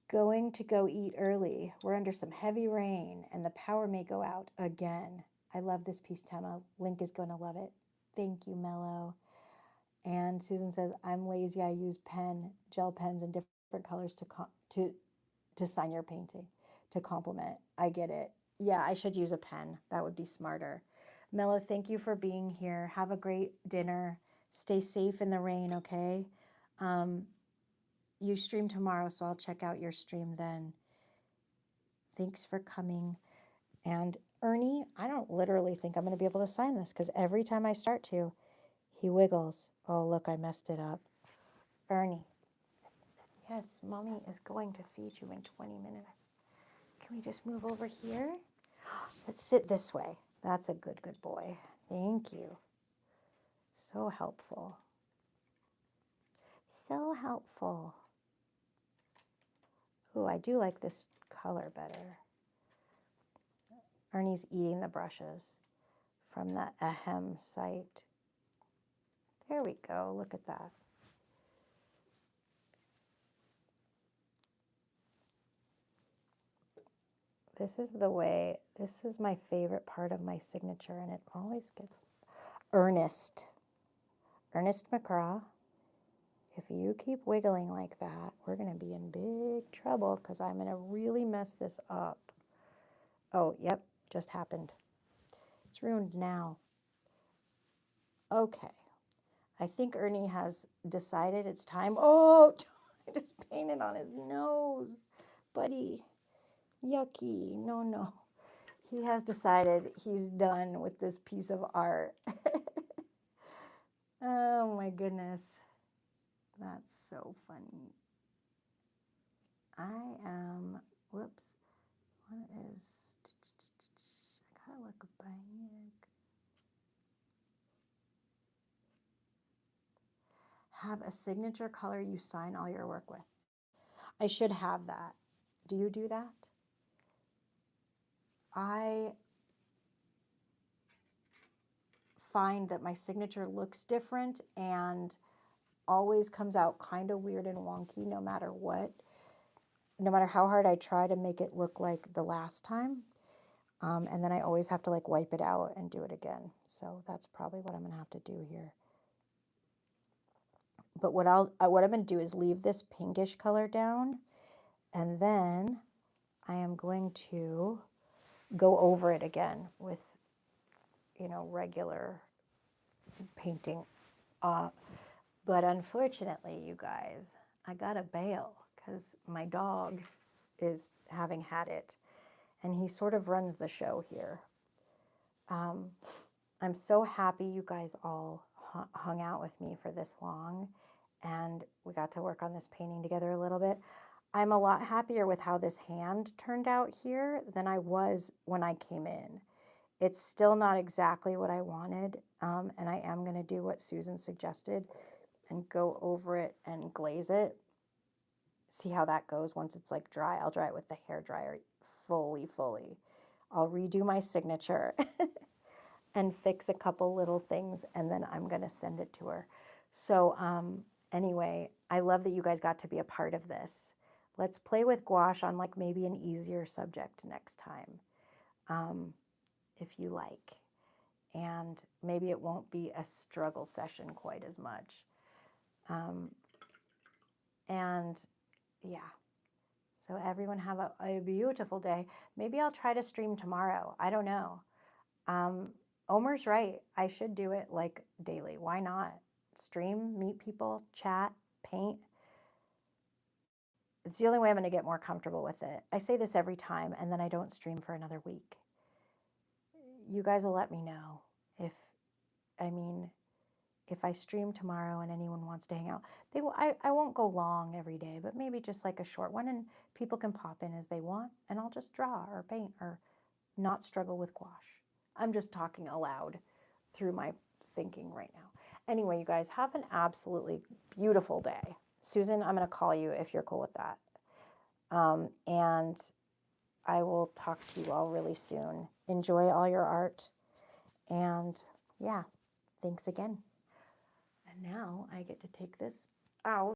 Going to go eat early. We're under some heavy rain and the power may go out again. I love this piece, Tema. Link is going to love it. Thank you, Mello. And Susan says, I'm lazy. I use gel pens in different colors to sign your painting, to compliment. I get it. Yeah, I should use a pen. That would be smarter. Mello, thank you for being here. Have a great dinner. Stay safe in the rain, okay? You stream tomorrow, so I'll check out your stream then. Thanks for coming. And Ernie, I don't literally think I'm going to be able to sign this because every time I start to, he wiggles. Oh, look, I messed it up. Ernie. Yes, Mommy is going to feed you in 20 minutes. Can we just move over here? Let's sit this way. That's a good boy. Thank you. So helpful. So helpful. Ooh, I do like this color better. Ernie's eating the brushes from that Ahem site. There we go. Look at that. This is my favorite part of my signature, and it always gets Ernest. Ernest McCraw. If you keep wiggling like that, we're going to be in big trouble because I'm going to really mess this up. Oh, yep, just happened. It's ruined now. Okay. I think Ernie has decided it's time. Oh, I just painted on his nose. Buddy, yucky. No. He has decided he's done with this piece of art. Oh my goodness. That's so funny. I am, whoops, what is, I gotta look back. Have a signature color you sign all your work with. I should have that. Do you do that? I find that my signature looks different and always comes out kind of weird and wonky no matter what. No matter how hard I try to make it look like the last time. And then I always have to like wipe it out and do it again. So that's probably what I'm gonna have to do here. But what I'm gonna do is leave this pinkish color down, and then I am going to go over it again with, regular painting. But unfortunately, you guys, I gotta bail because my dog is having had it, and he sort of runs the show here. I'm so happy you guys all hung out with me for this long, and we got to work on this painting together a little bit. I'm a lot happier with how this hand turned out here than I was when I came in. It's still not exactly what I wanted, and I am going to do what Susan suggested and go over it and glaze it. See how that goes once it's like dry. I'll dry it with the hair dryer fully. I'll redo my signature and fix a couple little things, and then I'm going to send it to her. So anyway, I love that you guys got to be a part of this. Let's play with gouache on like maybe an easier subject next time, if you like. And maybe it won't be a struggle session quite as much. And yeah, so everyone have a beautiful day. Maybe I'll try to stream tomorrow. I don't know. Omer's right. I should do it like daily. Why not? Stream, meet people, chat, paint. It's the only way I'm going to get more comfortable with it. I say this every time, and then I don't stream for another week. You guys will let me know if I stream tomorrow and anyone wants to hang out. They will. I won't go long every day, but maybe just like a short one, and people can pop in as they want, and I'll just draw or paint or not struggle with gouache. I'm just talking aloud through my thinking right now. Anyway, you guys have an absolutely beautiful day. Susan, I'm going to call you if you're cool with that. And I will talk to you all really soon. Enjoy all your art. And yeah, thanks again. And now I get to take this out.